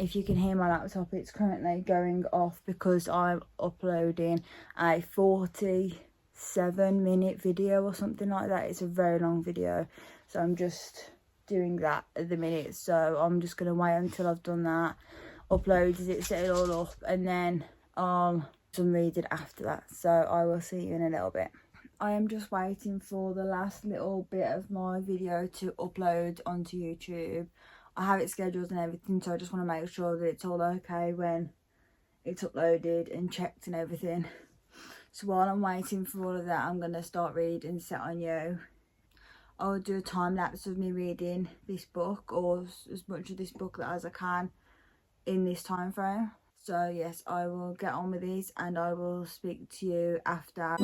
it's currently going off because I'm uploading a 47-minute video or something like that. It's a very long video, so I'm just doing that at the minute. So I'm just going to wait until I've done that, uploaded it, set it all up, and then some reading after that. So I will see you in a little bit. I am just waiting for the last little bit of my video to upload onto YouTube. I have it scheduled and everything, so I just want to make sure that it's all okay when it's uploaded and checked and everything. So while I'm waiting for all of that, I'm going to start reading Set on You. I'll do a time lapse of me reading this book, or as much of this book as I can in this time frame. So yes, I will get on with this and I will speak to you after.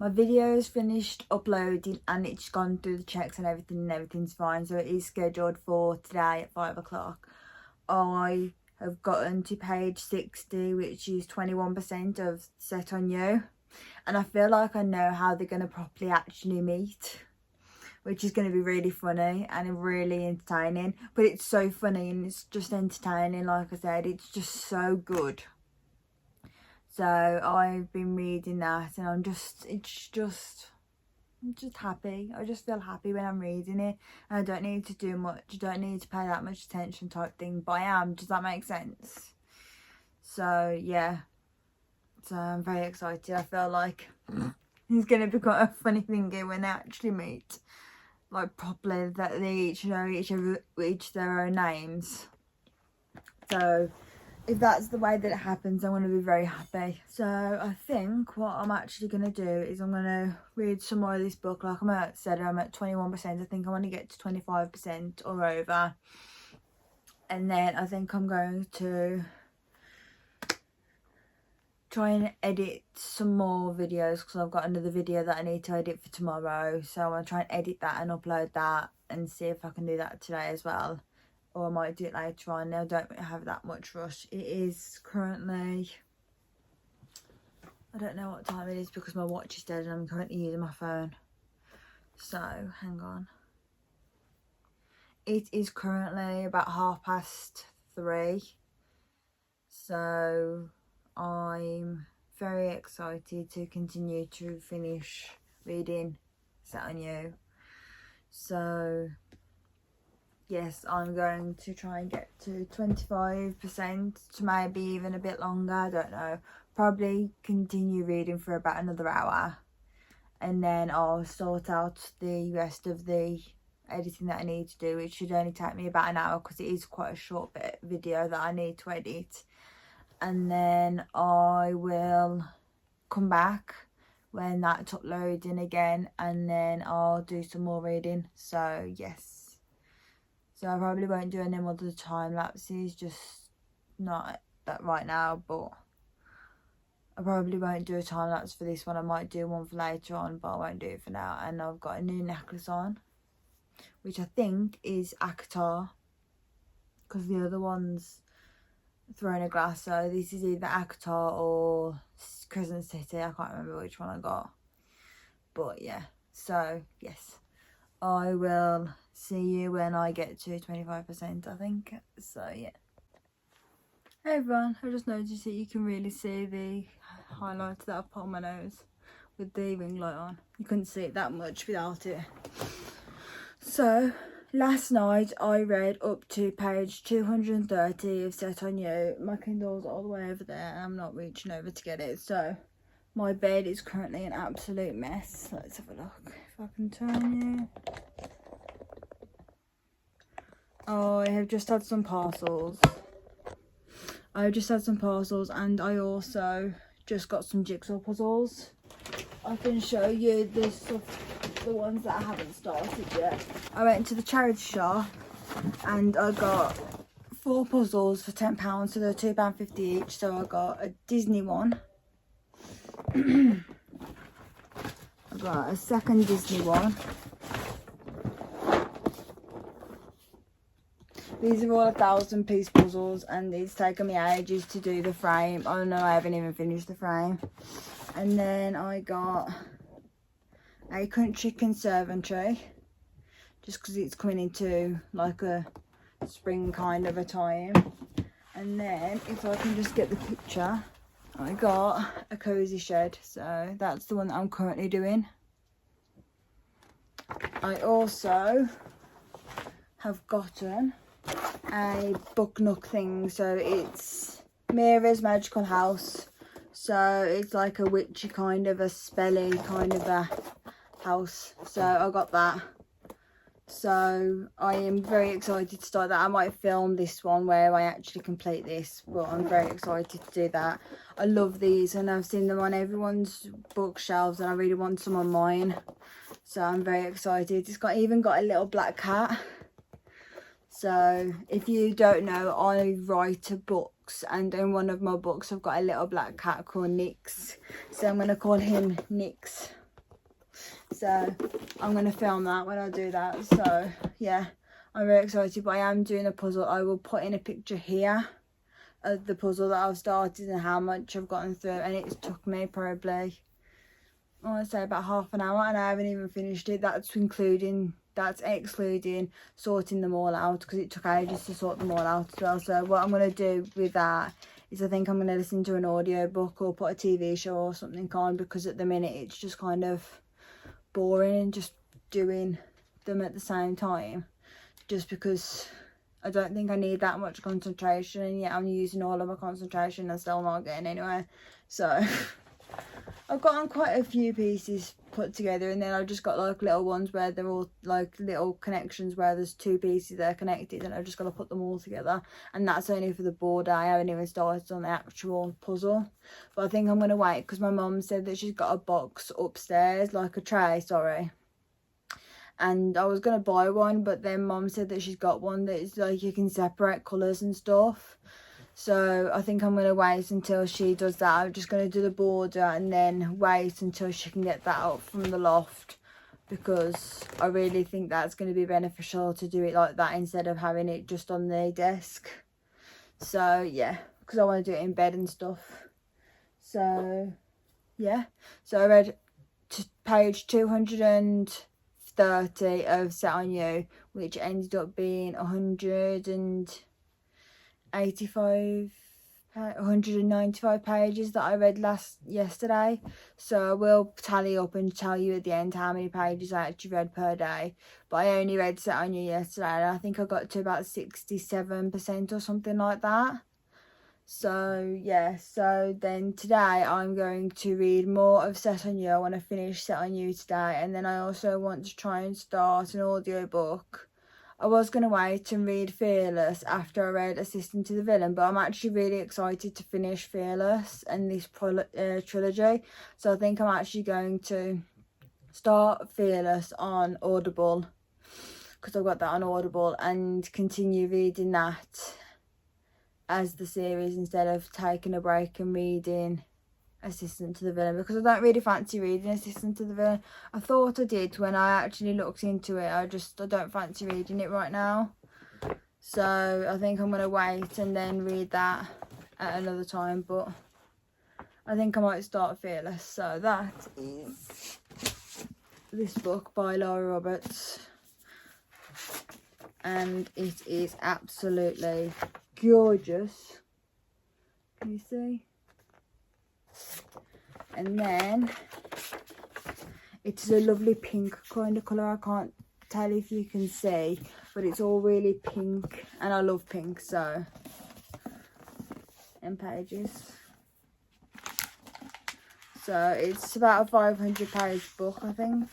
My video is finished uploading and it's gone through the checks and everything's fine. So it is scheduled for today at 5 o'clock. I have gotten to page 60, which is 21% of Set on You. And I feel like I know how they're going to properly actually meet, which is going to be really funny and really entertaining. But it's so funny and it's just entertaining. Like I said, it's just so good. So I've been reading that and I'm just happy. I just feel happy when I'm reading it. And I don't need to do much. I don't need to pay that much attention type thing. But I am. Does that make sense? So yeah. So I'm very excited. I feel like it's going to be quite a funny thing when they actually meet. Like properly, that they each know each their own names. So if that's the way that it happens, I'm going to be very happy. So I think what I'm actually going to do is I'm going to read some more of this book. Like I said, I'm at 21%. I think I want to get to 25% or over. And then I think I'm going to try and edit some more videos, because I've got another video that I need to edit for tomorrow. So I want to try and edit that and upload that and see if I can do that today as well. Or I might do it later on. I don't have that much rush. It is currently, I don't know what time it is because my watch is dead and I'm currently using my phone. So hang on. It is currently about 3:30. So I'm very excited to continue to finish reading Set on You. So yes, I'm going to try and get to 25% to maybe even a bit longer, I don't know. Probably continue reading for about another hour, and then I'll sort out the rest of the editing that I need to do, which should only take me about an hour because it is quite a short bit video that I need to edit. And then I will come back when that's uploading again, and then I'll do some more reading. So yes. So I probably won't do any more of the time lapses, just not that right now, but I probably won't do a time lapse for this one. I might do one for later on, but I won't do it for now. And I've got a new necklace on, which I think is Akatar, because the other one's Throne of Glass. So this is either Akatar or Crescent City. I can't remember which one I got. But yeah, so yes, I will see you when I get to 25%, I think. So yeah. Hey everyone, I just noticed that you can really see the highlights that I've put on my nose with the ring light on. You couldn't see it that much without it. So last night I read up to page 230 of Set on You. My Kindle's all the way over there and I'm not reaching over to get it. So my bed is currently an absolute mess. Let's have a look if I can turn you. Oh, I have just had some parcels. And I also just got some jigsaw puzzles. I can show you the ones that I haven't started yet. I went to the charity shop and I got 4 puzzles for £10, so they're £2.50 each. So I got a Disney one. I got a second Disney one. These are all 1,000-piece puzzles and it's taken me ages to do the frame. Oh no, I haven't even finished the frame. And then I got a country conservatory, just because it's coming into like a spring kind of a time. And then if I can just get the picture, I got a cozy shed. So that's the one that I'm currently doing. I also have gotten a book nook thing, so it's Mira's Magical House. So it's like a witchy kind of a spelly kind of a house. So I got that. So I am very excited to start that. I might film this one where I actually complete this, but I'm very excited to do that. I love these and I've seen them on everyone's bookshelves and I really want some on mine. So I'm very excited. It's even got a little black cat. So if you don't know, I write books and in one of my books I've got a little black cat called Nix. So I'm going to call him Nix. So I'm going to film that when I do that. So yeah, I'm very excited, but I am doing a puzzle. I will put in a picture here of the puzzle that I've started and how much I've gotten through, and it's took me probably, I want to say, about half an hour, and I haven't even finished it. That's excluding sorting them all out, because it took ages to sort them all out as well. So what I'm going to do with that is I think I'm going to listen to an audiobook or put a TV show or something on, because at the minute it's just kind of boring and just doing them at the same time, just because I don't think I need that much concentration, and yet I'm using all of my concentration and still not getting anywhere. So I've gotten quite a few pieces put together, and then I've just got like little ones where they're all like little connections where there's 2 pieces that are connected, and I've just got to put them all together, and that's only for the border. I haven't even started on the actual puzzle, but I think I'm going to wait because my mum said that she's got a box upstairs, like a tray, sorry, and I was going to buy one, but then mum said that she's got one that is like you can separate colours and stuff. So I think I'm going to wait until she does that. I'm just going to do the border and then wait until she can get that out from the loft, because I really think that's going to be beneficial to do it like that instead of having it just on the desk. So yeah, because I want to do it in bed and stuff. So yeah, so I read page 230 of Set on You, which ended up being 185 195 pages that I read yesterday. So I will tally up and tell you at the end how many pages I actually read per day. But I only read Set On You yesterday, and I think I got to about 67% or something like that. So yeah, so then today I'm going to read more of Set On You. I want to finish Set On You today, and then I also want to try and start an audiobook. I was going to wait and read Fearless after I read Assistant to the Villain, but I'm actually really excited to finish Fearless and this trilogy. So I think I'm actually going to start Fearless on Audible, because I've got that on Audible, and continue reading that as the series instead of taking a break and reading Assistant to the Villain, because I don't really fancy reading Assistant to the Villain. I thought I did when I actually looked into it. I don't fancy reading it right now. So I think I'm going to wait and then read that at another time. But I think I might start Fearless. So that is this book by Laura Roberts. And it is absolutely gorgeous. Can you see? And then it's a lovely pink kind of colour. I can't tell if you can see, but it's all really pink, and I love pink. So, and pages. So it's about a 500-page book, I think.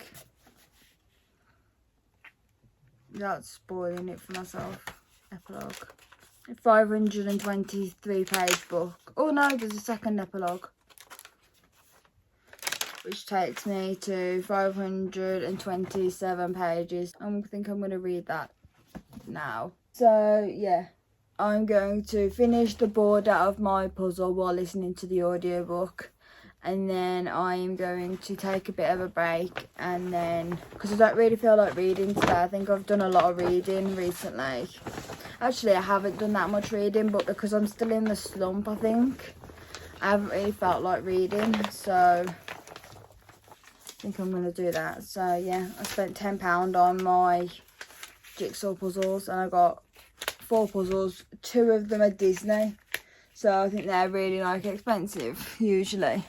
Without spoiling it for myself. Epilogue. A 523-page book. Oh no, there's a second epilogue, which takes me to 527 pages. I think I'm going to read that now. So yeah, I'm going to finish the border of my puzzle while listening to the audiobook, and then I'm going to take a bit of a break, and then, because I don't really feel like reading today. I think I've done a lot of reading recently. Actually, I haven't done that much reading, but because I'm still in the slump, I think I haven't really felt like reading. So I think I'm going to do that. So yeah, I spent £10 on my jigsaw puzzles, and I got 4 puzzles. 2 of them are Disney, so I think they're really like expensive usually,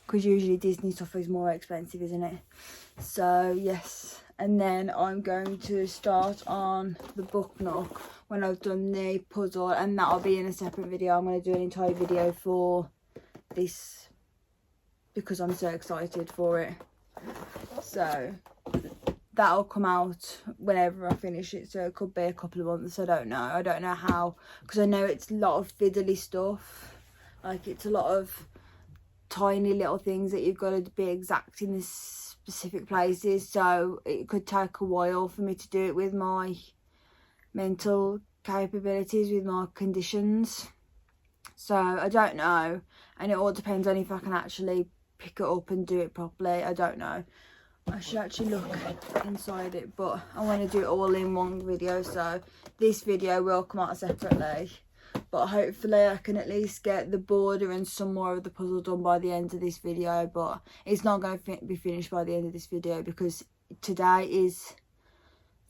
because usually Disney stuff is more expensive, isn't it? So yes, and then I'm going to start on the book nook when I've done the puzzle, and that'll be in a separate video. I'm going to do an entire video for this because I'm so excited for it. So that'll come out whenever I finish it, so it could be a couple of months. I don't know how, because I know it's a lot of fiddly stuff. Like, it's a lot of tiny little things that you've got to be exact in the specific places, so it could take a while for me to do it with my mental capabilities, with my conditions. So I don't know, and it all depends on if I can actually pick it up and do it properly. I don't know. I should actually look inside it, but I want to do it all in one video, so this video will come out separately. But hopefully I can at least get the border and some more of the puzzle done by the end of this video. But it's not going to be finished by the end of this video, because today is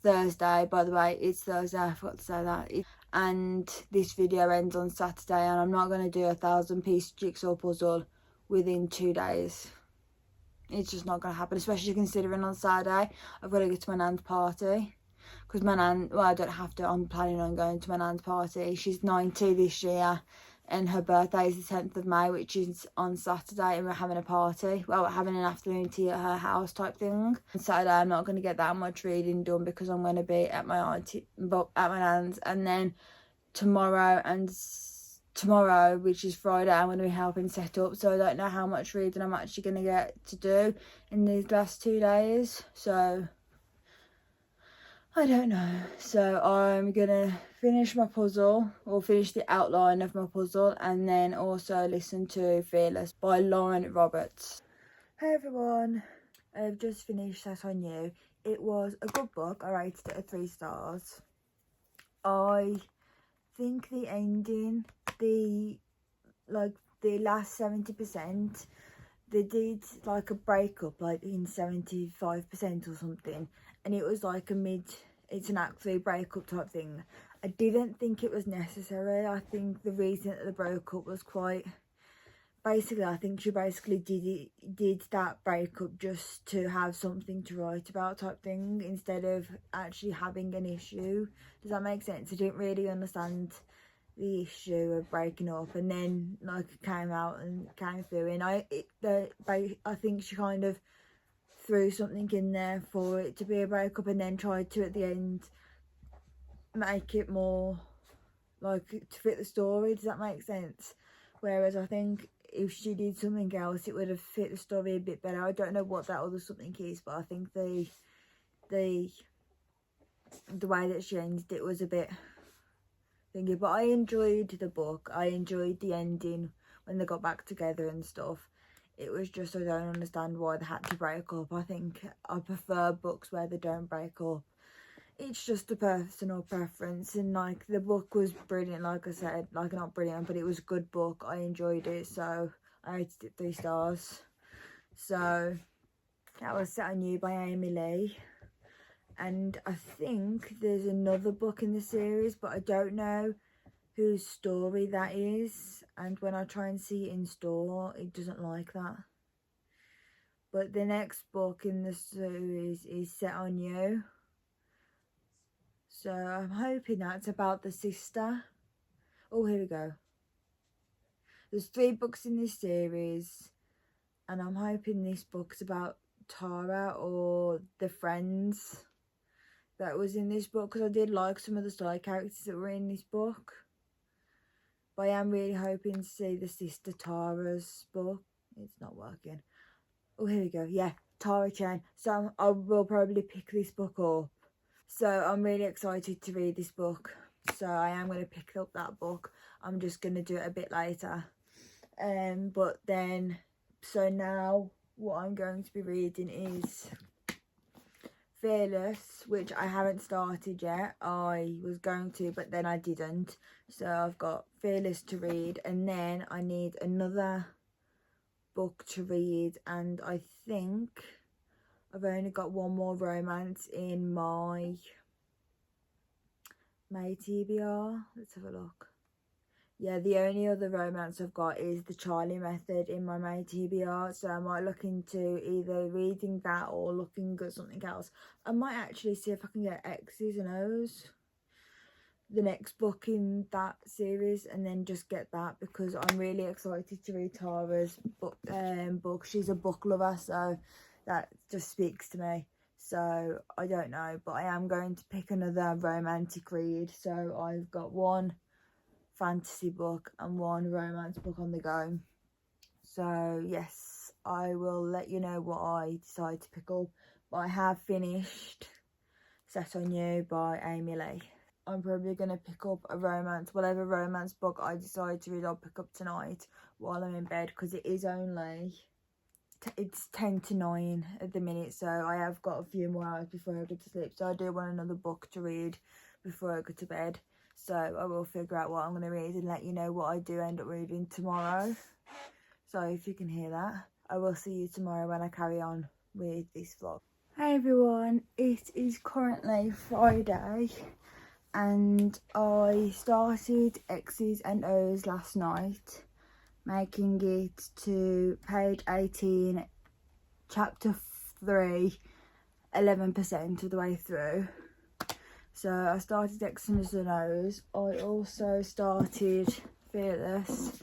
Thursday. By the way, it's Thursday, I forgot to say that. And this video ends on Saturday, and I'm not going to do a 1,000-piece jigsaw puzzle within 2 days. It's just not going to happen, especially considering on Saturday I've got to go to my nan's party. Because my nan, well, I don't have to, I'm planning on going to my nan's party. She's 90 this year, and her birthday is the 10th of May, which is on Saturday, and we're having a party. Well, we're having an afternoon tea at her house type thing. On Saturday, I'm not going to get that much reading done, because I'm going to be at my nan's, and then tomorrow, which is Friday, I'm going to be helping set up. So I don't know how much reading I'm actually going to get to do in these last 2 days. So I don't know. So I'm going to finish my puzzle, or finish the outline of my puzzle, and then also listen to Fearless by Laura Roberts. Hey everyone, I've just finished Set On You. It was a good book. I rated it 3 stars. I think the ending, the last 70%, they did like a breakup like in 75% or something, and it was like a it's an act 3 breakup type thing. I didn't think it was necessary. I think the reason that they broke up was quite... Basically, I think she basically did that breakup just to have something to write about type thing, instead of actually having an issue. Does that make sense? I didn't really understand the issue of breaking up, and then like it came out and came through, and I think she kind of threw something in there for it to be a breakup, and then tried to at the end make it more like to fit the story. Does that make sense? Whereas I think if she did something else, it would have fit the story a bit better. I don't know what that other something is, but I think the way that she ended it was a bit thingy. But I enjoyed the book. I enjoyed the ending when they got back together and stuff. It was just, I don't understand why they had to break up. I think I prefer books where they don't break up. It's just a personal preference, and like the book was brilliant, like I said, like not brilliant, but it was a good book. I enjoyed it, so I rated it 3 stars. So that was Set on You by Amy Lee, and I think there's another book in the series, but I don't know whose story that is, and when I try and see it in store, it doesn't like that. But the next book in the series is Set on You. So I'm hoping that's about the sister. Oh, here we go. There's 3 books in this series, and I'm hoping this book's about Tara or the friends that was in this book, because I did like some of the side characters that were in this book. But I am really hoping to see the sister Tara's book. It's not working. Oh, here we go. Yeah, Tara Chen. So I will probably pick this book up. So I'm really excited to read this book. So I am going to pick up that book. I'm just going to do it a bit later. But then, so now what I'm going to be reading is Fearless, which I haven't started yet. I was going to, but then I didn't. So I've got Fearless to read, and then I need another book to read, and I think I've only got one more romance in my TBR. Let's have a look. Yeah, the only other romance I've got is The Charlie Method in my TBR, so I might look into either reading that or looking at something else. I might actually see if I can get Exes and O's, the next book in that series, and then just get that, because I'm really excited to read Tara's book. She's a book lover, so that just speaks to me. So I don't know, but I am going to pick another romantic read. So I've got one fantasy book and one romance book on the go. So yes, I will let you know what I decide to pick up. But I have finished Set on You by Amy Lee. I'm probably going to pick up a romance, whatever romance book I decide to read, I'll pick up tonight while I'm in bed, because it is only... it's 10 to 9 at the minute, so I have got a few more hours before I go to sleep. So I do want another book to read before I go to bed. So I will figure out what I'm going to read and let you know what I do end up reading tomorrow. So if you can hear that, I will see you tomorrow when I carry on with this vlog. Hey everyone, it is currently Friday, and I started Exes and O's last night, making it to page 18, chapter 3, 11% of the way through. So I started Exes and O's. I also started Fearless.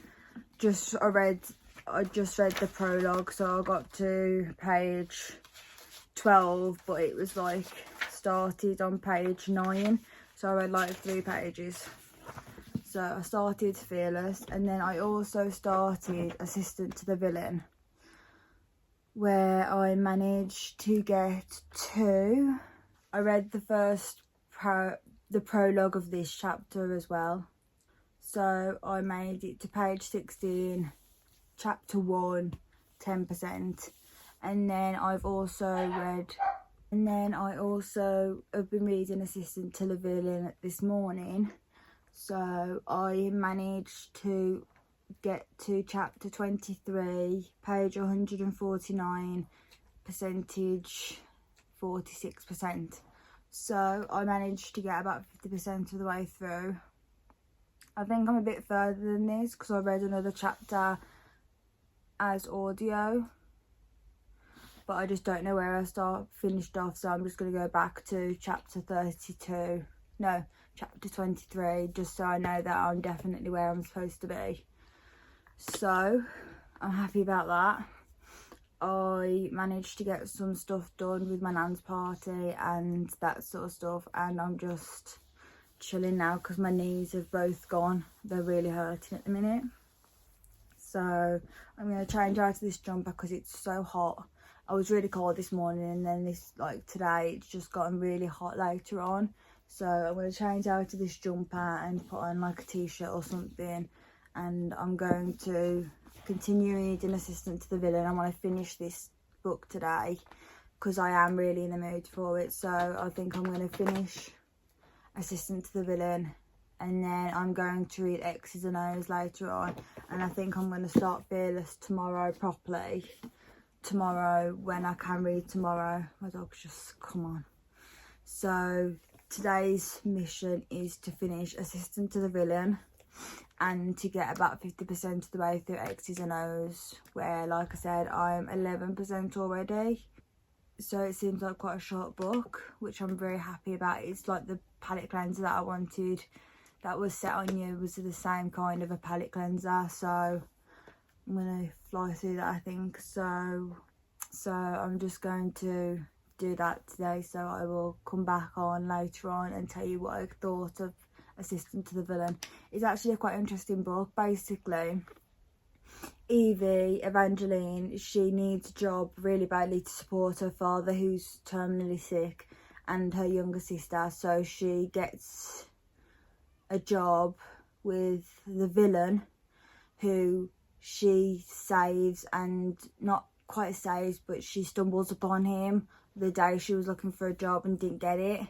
I just read the prologue, so I got to page 12, but it was like started on page 9, so I read like 3 pages. So I started Fearless, and then I also started Assistant to the Villain, where I managed to get to... I read the first the prologue of this chapter as well. So I made it to page 16, chapter 1, 10%. And then I've also read... And then I also have been reading Assistant to the Villain this morning. So I managed to get to chapter 23, page 149, percentage 46%. So I managed to get about 50% of the way through. I think I'm a bit further than this because I read another chapter as audio, but I just don't know where I finished off, so I'm just going to go back to chapter 23, just so I know that I'm definitely where I'm supposed to be. So I'm happy about that. I managed to get some stuff done with my nan's party and that sort of stuff, and I'm just chilling now because my knees have both gone. They're really hurting at the minute. So I'm going to change out of this jumper because it's so hot. I was really cold this morning, and then today it's just gotten really hot later on. So I'm going to change out of this jumper and put on like a t-shirt or something, and I'm going to continue reading Assistant to the Villain. I want to finish this book today because I am really in the mood for it. So I think I'm going to finish Assistant to the Villain, and then I'm going to read Exes and O's later on, and I think I'm going to start Fearless tomorrow properly. Tomorrow, when I can read tomorrow. My dog's just come on. So today's mission is to finish Assistant to the Villain and to get about 50% of the way through Exes and O's, where, like I said, I'm 11% already. So it seems like quite a short book, which I'm very happy about. It's like the palette cleanser that I wanted that was set on you was the same kind of a palette cleanser, so I'm gonna fly through that, I think. So I'm just going to do that today, so I will come back on later on and tell you what I thought of Assistant to the Villain. It's actually a quite interesting book. Basically, Evie, Evangeline, she needs a job really badly to support her father who's terminally sick and her younger sister, so she gets a job with the villain who she saves, and not quite saves, but she stumbles upon him the day she was looking for a job and didn't get it.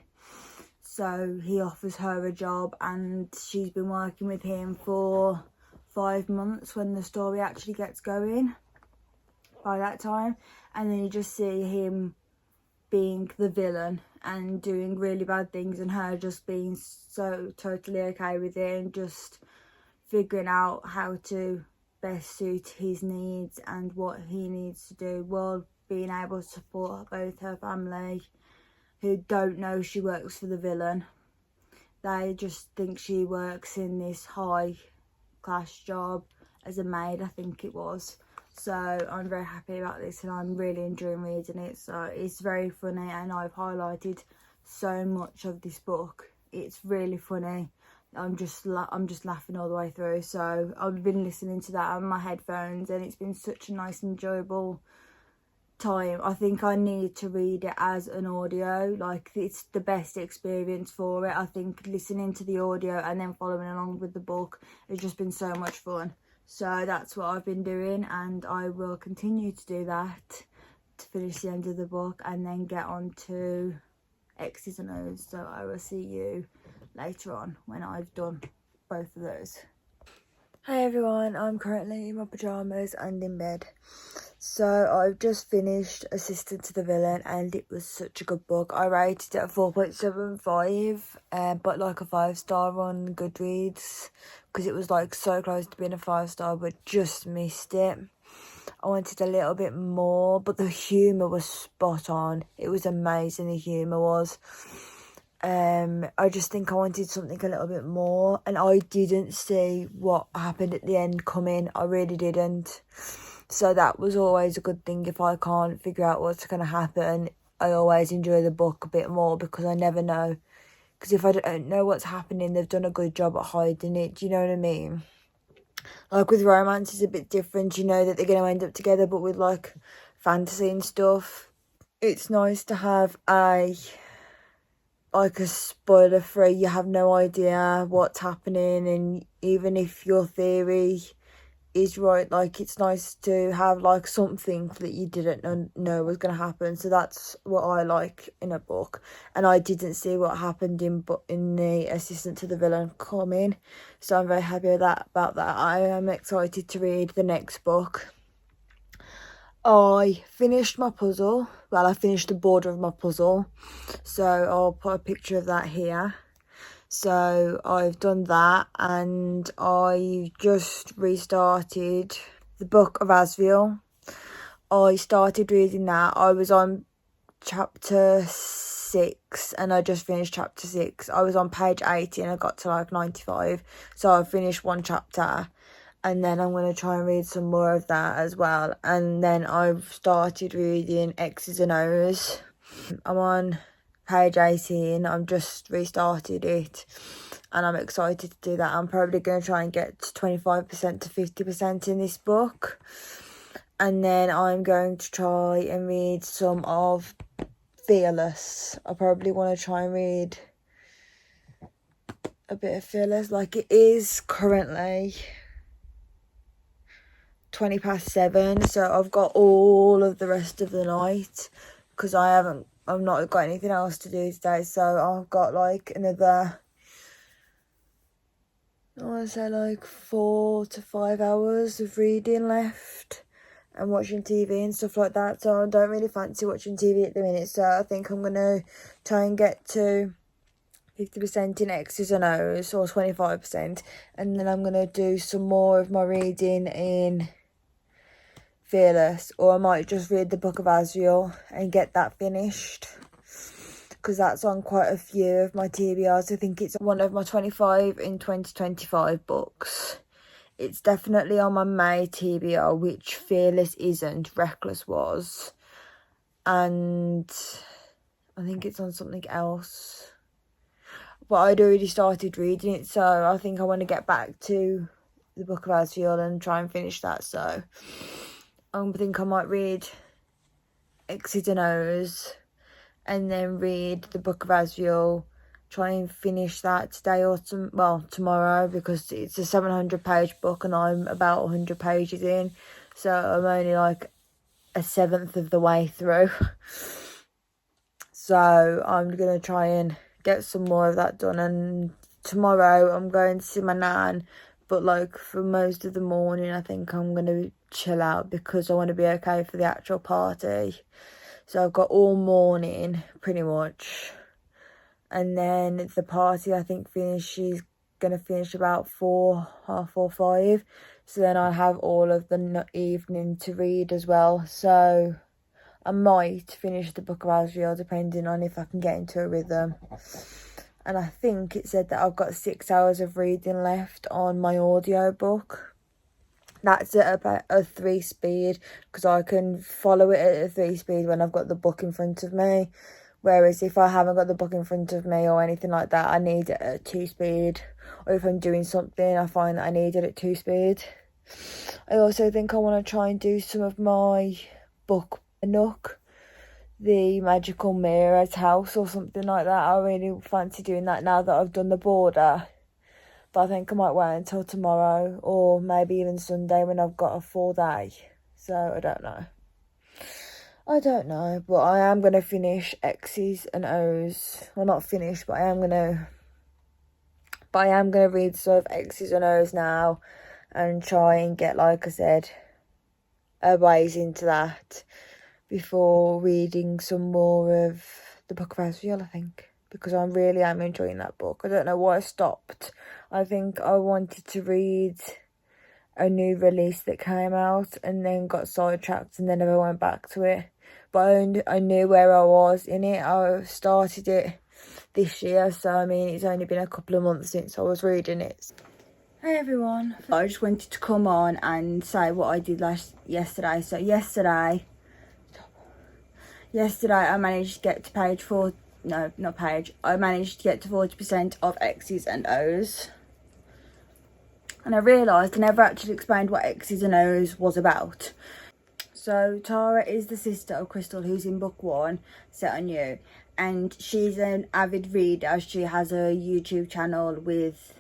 So he offers her a job, and she's been working with him for 5 months when the story actually gets going by that time. And then you just see him being the villain and doing really bad things, and her just being so totally okay with it and just figuring out how to best suit his needs and what he needs to do, while being able to support both her family, who don't know she works for the villain. They just think she works in this high class job as a maid, I think it was. So I'm very happy about this, and I'm really enjoying reading it. So it's very funny, and I've highlighted so much of this book. It's really funny. I'm just laughing all the way through. So I've been listening to that on my headphones, and it's been such a nice, enjoyable time. I think I need to read it as an audio. Like, it's the best experience for it. I think listening to the audio and then following along with the book has just been so much fun. So that's what I've been doing, and I will continue to do that to finish the end of the book and then get on to Exes and O's. So I will see you later on when I've done both of those. Hey everyone, I'm currently in my pyjamas and in bed. So I've just finished Assistant to the Villain, and it was such a good book. I rated it at 4.75, but like a 5-star on Goodreads, because it was like so close to being a 5-star, but just missed it. I wanted a little bit more, but the humour was spot on. It was amazing, the humour was. I just think I wanted something a little bit more, and I didn't see what happened at the end coming. I really didn't. So that was always a good thing. If I can't figure out what's going to happen, I always enjoy the book a bit more, because I never know. Because if I don't know what's happening, they've done a good job at hiding it. Do you know what I mean? Like with romance, it's a bit different. You know that they're going to end up together, but with like fantasy and stuff, it's nice to have a spoiler free. You have no idea what's happening, and even if your theory is right, like, it's nice to have like something that you didn't know was going to happen. So that's what I like in a book, and I didn't see what happened in the Assistant to the Villain coming, so I'm very happy about that. I am excited to read the next book. I finished my puzzle. Well, I finished the border of my puzzle. So I'll put a picture of that here. So I've done that, and I just restarted the Book of Asriel. I started reading that. I was on chapter 6 and I just finished chapter 6. I was on page 80 and I got to like 95. So I finished one chapter, and then I'm going to try and read some more of that as well. And then I've started reading Exes and O's. I'm on page 18. I've just restarted it and I'm excited to do that. I'm probably going to try and get 25% to 50% in this book. And then I'm going to try and read some of Fearless. I probably want to try and read a bit of Fearless. Like, it is currently 7:20, so I've got all of the rest of the night because I've not got anything else to do today. So I've got like another, I want to say like 4 to 5 hours of reading left and watching TV and stuff like that. So I don't really fancy watching TV at the minute. So I think I'm going to try and get to 50% in X's and O's, or 25%. And then I'm going to do some more of my reading in Fearless. Or I might just read the Book of Asriel and get that finished, because that's on quite a few of my TBRs. I think it's one of my 25 in 2025 books. It's definitely on my May TBR, which Fearless isn't, Reckless was. And I think it's on something else. But I'd already started reading it, so I think I want to get back to the Book of Asriel and try and finish that. So I think I might read Exes and O's and then read the Book of Asriel, try and finish that today or tomorrow, because it's a 700-page book and I'm about 100 pages in, so I'm only like a seventh of the way through. So I'm gonna try and get some more of that done. And tomorrow I'm going to see my nan, but like for most of the morning I think I'm gonna chill out because I want to be okay for the actual party. So I've got all morning pretty much. And then the party, I think, she's going to finish about 4, half 4, 5. So then I have all of the evening to read as well. So I might finish the Book of Asriel, depending on if I can get into a rhythm. And I think it said that I've got 6 hours of reading left on my audiobook. That's at about a 3 speed, because I can follow it at a 3 speed when I've got the book in front of me. Whereas if I haven't got the book in front of me or anything like that, I need it at 2 speed. Or if I'm doing something, I find that I need it at 2 speed. I also think I want to try and do some of my book Nook, the Magical Mirror's House or something like that. I really fancy doing that now that I've done the border. But I think I might wait until tomorrow or maybe even Sunday when I've got a full day. So I don't know. But I am going to finish X's and O's. Well, not finish, but I am going to read some of X's and O's now and try and get, like I said, a ways into that before reading some more of the Book of Asriel, I think, because I really am enjoying that book. I don't know why I stopped. I think I wanted to read a new release that came out and then got sidetracked and then never went back to it. But I knew where I was in it. I started it this year, so I mean it's only been a couple of months since I was reading it. Hey everyone, I just wanted to come on and say what I did yesterday. So yesterday I managed to get to I managed to get to 40% of X's and O's. And I realised I never actually explained what X's and O's was about. So Tara is the sister of Crystal, who's in book 1, Set on You. And she's an avid reader. She has a YouTube channel with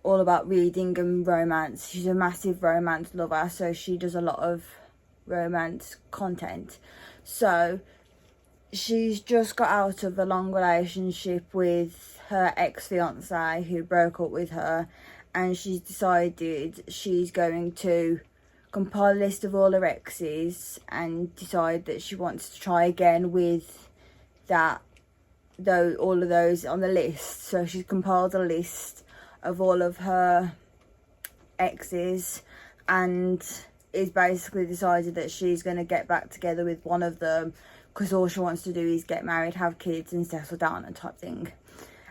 all about reading and romance. She's a massive romance lover, so she does a lot of romance content. So she's just got out of a long relationship with her ex-fiance who broke up with her, and she's decided she's going to compile a list of all her exes and decide that she wants to try again with all of those on the list. So she's compiled a list of all of her exes and is basically decided that she's going to get back together with one of them because all she wants to do is get married, have kids and settle down and type thing.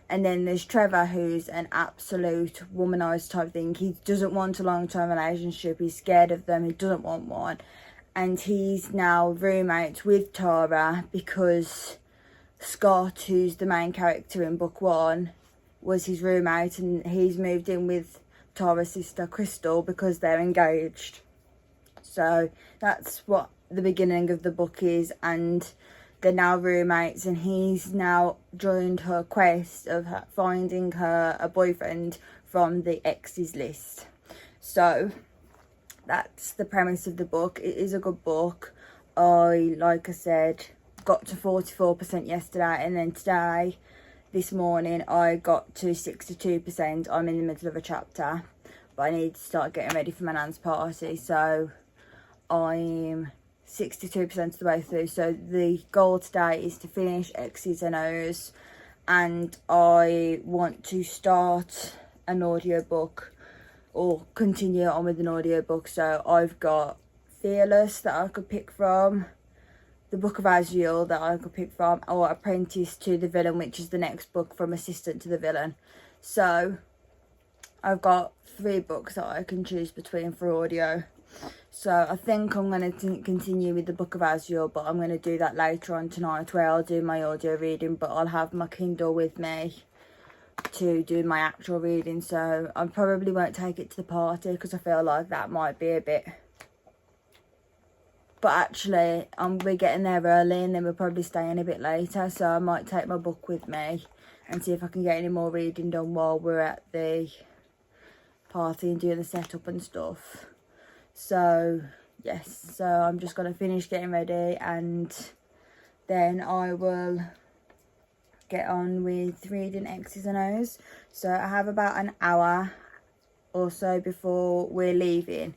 And then there's Trevor, who's an absolute womanizer type thing. He doesn't want a long-term relationship. He's scared of them. He doesn't want one. And he's now roommates with Tara because Scott, who's the main character in book 1, was his roommate, and he's moved in with Tara's sister Crystal because they're engaged. So that's what the beginning of the book is, and they're now roommates, and he's now joined her quest of finding her a boyfriend from the exes list. So that's the premise of the book. It is a good book. Like I said, got to 44% yesterday, and then today, this morning, I got to 62%. I'm in the middle of a chapter, but I need to start getting ready for my nan's party, so I'm 62% of the way through. So the goal today is to finish Exes and O's, and I want to start an audiobook or continue on with an audiobook. So I've got Fearless that I could pick from, the Book of Azrael that I could pick from, or Apprentice to the Villain, which is the next book from Assistant to the Villain. So I've got 3 books that I can choose between for audio. So I think I'm going to continue with the Book of Azrael, but I'm going to do that later on tonight, where I'll do my audio reading, but I'll have my Kindle with me to do my actual reading. So I probably won't take it to the party because I feel like that might be a bit... But actually, we're getting there early, and then we're probably staying a bit later, so I might take my book with me and see if I can get any more reading done while we're at the party and doing the setup and stuff. So yes, so I'm just going to finish getting ready, and then I will get on with reading X's and O's. So I have about an hour or so before we're leaving,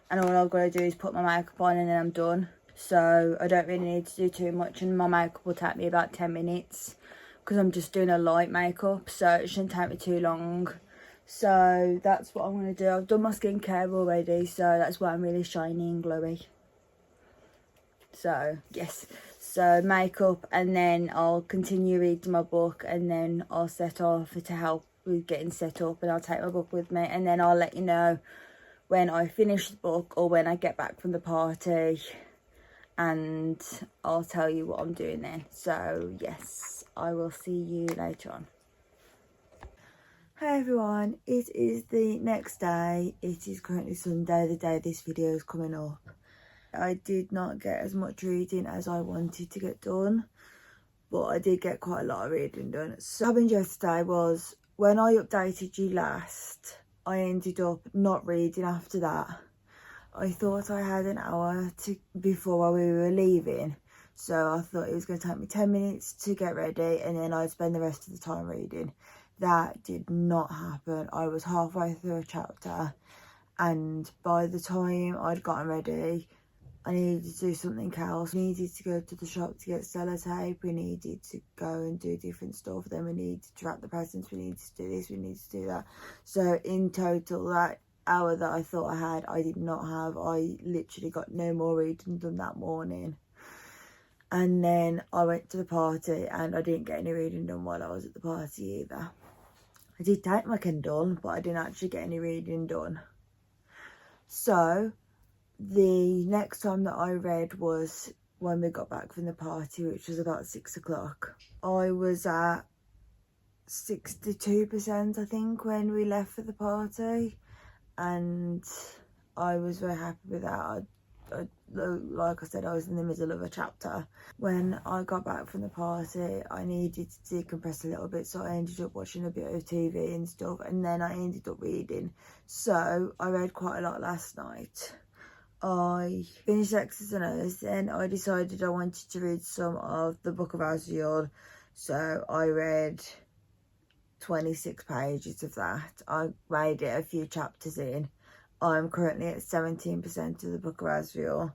and all I've got to do is put my makeup on and then I'm done. So I don't really need to do too much, and my makeup will take me about 10 minutes because I'm just doing a light makeup, so it shouldn't take me too long. So that's what I'm going to do. I've done my skincare already, so that's why I'm really shiny and glowy. So yes, so makeup, and then I'll continue reading my book, and then I'll set off to help with getting set up, and I'll take my book with me, and then I'll let you know when I finish the book or when I get back from the party, and I'll tell you what I'm doing then. So yes, I will see you later on. Hi everyone, it is the next day. It is currently Sunday, the day this video is coming up. I did not get as much reading as I wanted to get done, but I did get quite a lot of reading done. So what happened yesterday was, when I updated you last, I ended up not reading after that. I thought I had an hour before we were leaving, so I thought it was going to take me 10 minutes to get ready, and then I'd spend the rest of the time reading. That did not happen. I was halfway through a chapter, and by the time I'd gotten ready, I needed to do something else. We needed to go to the shop to get sellotape. We needed to go and do different stuff. Then we needed to wrap the presents. We needed to do this. We needed to do that. So in total, that hour that I thought I had, I did not have. I literally got no more reading done that morning. And then I went to the party, and I didn't get any reading done while I was at the party either. I did take my Kindle, but I didn't actually get any reading done. So the next time that I read was when we got back from the party, which was about 6 o'clock. I was at 62%, I think, when we left for the party, and I was very happy with that. Like I said, I was in the middle of a chapter. When I got back from the party, I needed to decompress a little bit, so I ended up watching a bit of TV and stuff, and then I ended up reading. So I read quite a lot last night. I finished Exes and O's, then I decided I wanted to read some of the Book of Azrael, so I read 26 pages of that. I made it a few chapters in. I'm currently at 17% of the book of Asriel.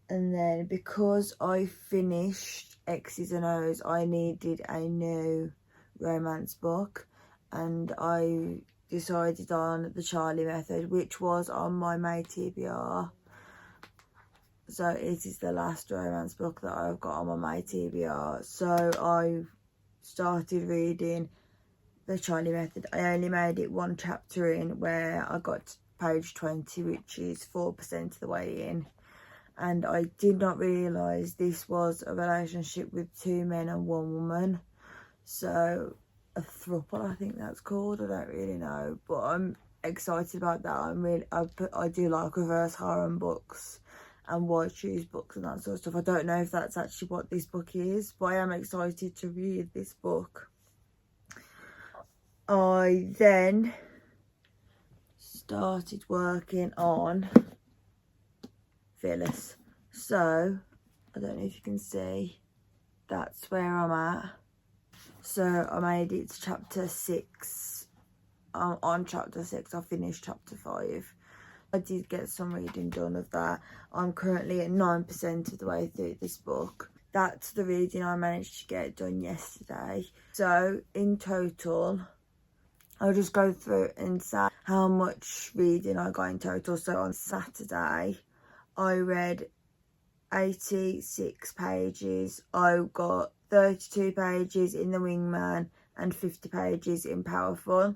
And then because I finished Exes and O's, I needed a new romance book, and I decided on The Charlie Method, which was on my May TBR. So it is the last romance book that I've got on my May TBR. So I started reading The Charlie Method. I only made it one chapter in, where I got to page 20, which is 4% of the way in. And I did not realise this was a relationship with 2 men and 1 woman. So a throuple, I think that's called. I don't really know, but I'm excited about that. I do like reverse harem books and white shoes books and that sort of stuff. I don't know if that's actually what this book is, but I am excited to read this book. I then started working on Fearless. So I don't know if you can see, that's where I'm at. So I made it to chapter 6. I'm on chapter 6. I finished chapter 5. I did get some reading done of that. I'm currently at 9% of the way through this book. That's the reading I managed to get done yesterday. So in total, I'll just go through and say how much reading I got in total. So on Saturday, I read 86 pages. I got 32 pages in The Wingman and 50 pages in Powerful.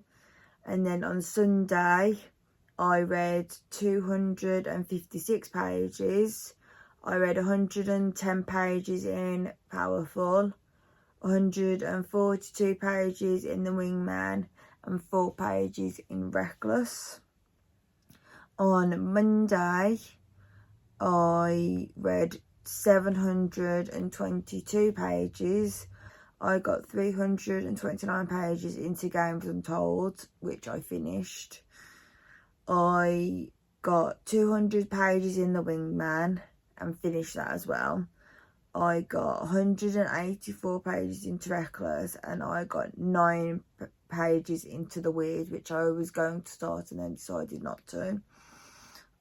And then on Sunday, I read 256 pages. I read 110 pages in Powerful, 142 pages in The Wingman, and 4 pages in Reckless. On Monday, I read 722 pages. I got 329 pages into Games Untold, which I finished. I got 200 pages in The Wingman and finished that as well. I got 184 pages into Reckless, and I got 9 pages into The Weird, which I was going to start and then decided not to.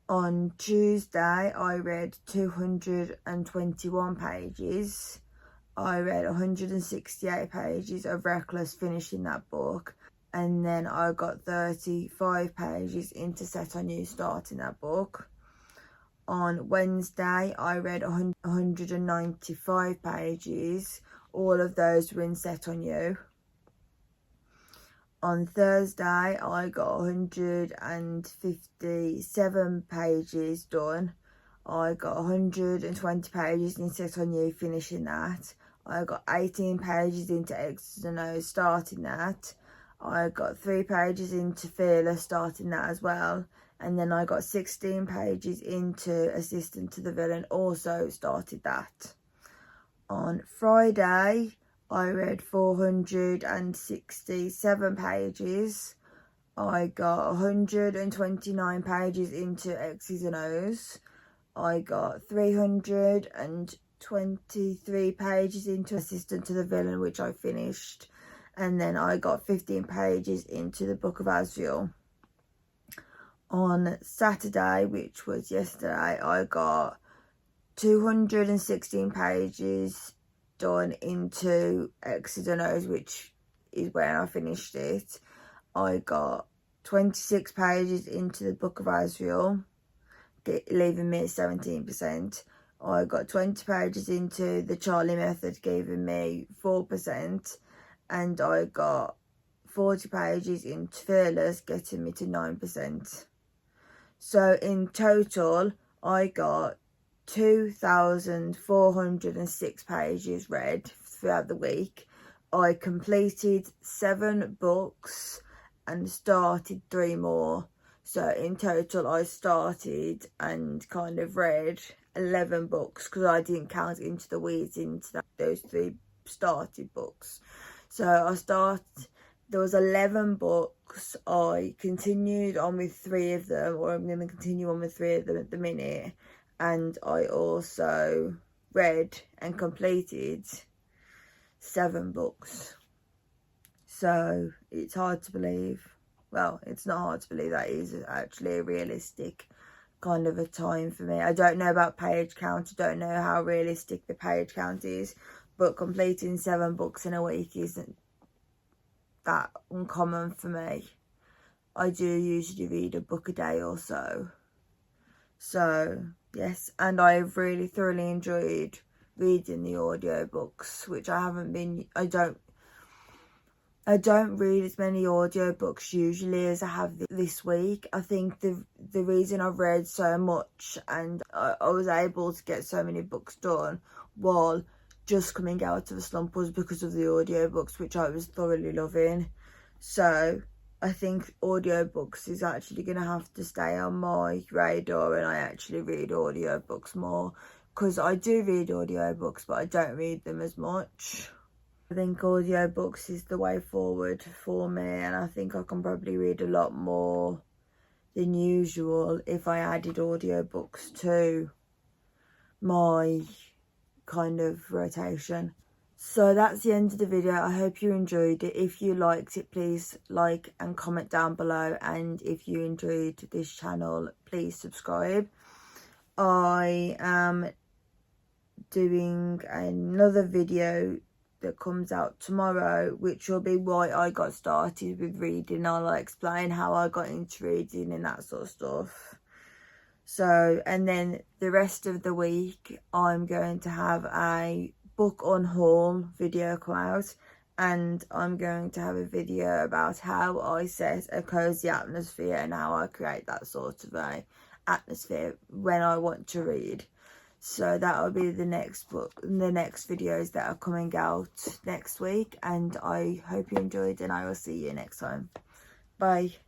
On Tuesday, I read 221 pages. I read 168 pages of Reckless, finishing that book. And then I got 35 pages into Set on You, starting that book. On Wednesday, I read 195 pages. All of those were in Set on You. On Thursday, I got 157 pages done. I got 120 pages in Set on You, finishing that. I got 18 pages into Exes and O, starting that. I got 3 pages into Fearless, starting that as well. And then I got 16 pages into Assistant to the Villain, also started that. On Friday, I read 467 pages. I got 129 pages into X's and O's. I got 323 pages into Assistant to the Villain, which I finished. And then I got 15 pages into the Book of Asriel. On Saturday, which was yesterday, I got 216 pages done into Exes and O's, which is when I finished it. I got 26 pages into the Book of Asriel, leaving me at 17%. I got 20 pages into The Charlie Method, giving me 4. And I got 40 pages into Fearless, getting me to 9%. So in total, I got 2,406 pages read throughout the week. I completed 7 books and started 3 more. So in total, I started and kind of read 11 books, because I didn't count into the weeds into those 3 started books. So there was 11 books. I continued on with 3 of them, or I'm going to continue on with 3 of them at the minute. And I also read and completed 7 books. So it's hard to believe. well, it's not hard to believe that is actually a realistic kind of a time for me. I don't know about page count. I don't know how realistic the page count is, but completing 7 books in a week isn't that uncommon for me. I do usually read a book a day or so. So, yes, and I've really thoroughly enjoyed reading the audiobooks, which I don't read as many audiobooks usually as I have this week. I think the reason I've read so much and I was able to get so many books done while just coming out of a slump was because of the audiobooks, which I was thoroughly loving. So I think audiobooks is actually going to have to stay on my radar, and I actually read audiobooks more, because I do read audiobooks but I don't read them as much. I think audiobooks is the way forward for me, and I think I can probably read a lot more than usual if I added audiobooks to my kind of rotation. So that's the end of the video. I hope you enjoyed it. If you liked it, please like and comment down below, and if you enjoyed this channel, please subscribe. I am doing another video that comes out tomorrow, which will be why I got started with reading. I'll explain how I got into reading and that sort of stuff. So, and then the rest of the week I'm going to have a book on haul video come out, and I'm going to have a video about how I set a cozy atmosphere and how I create that sort of a atmosphere when I want to read. So that will be the next book, the next videos that are coming out next week, and I hope you enjoyed, and I will see you next time. Bye.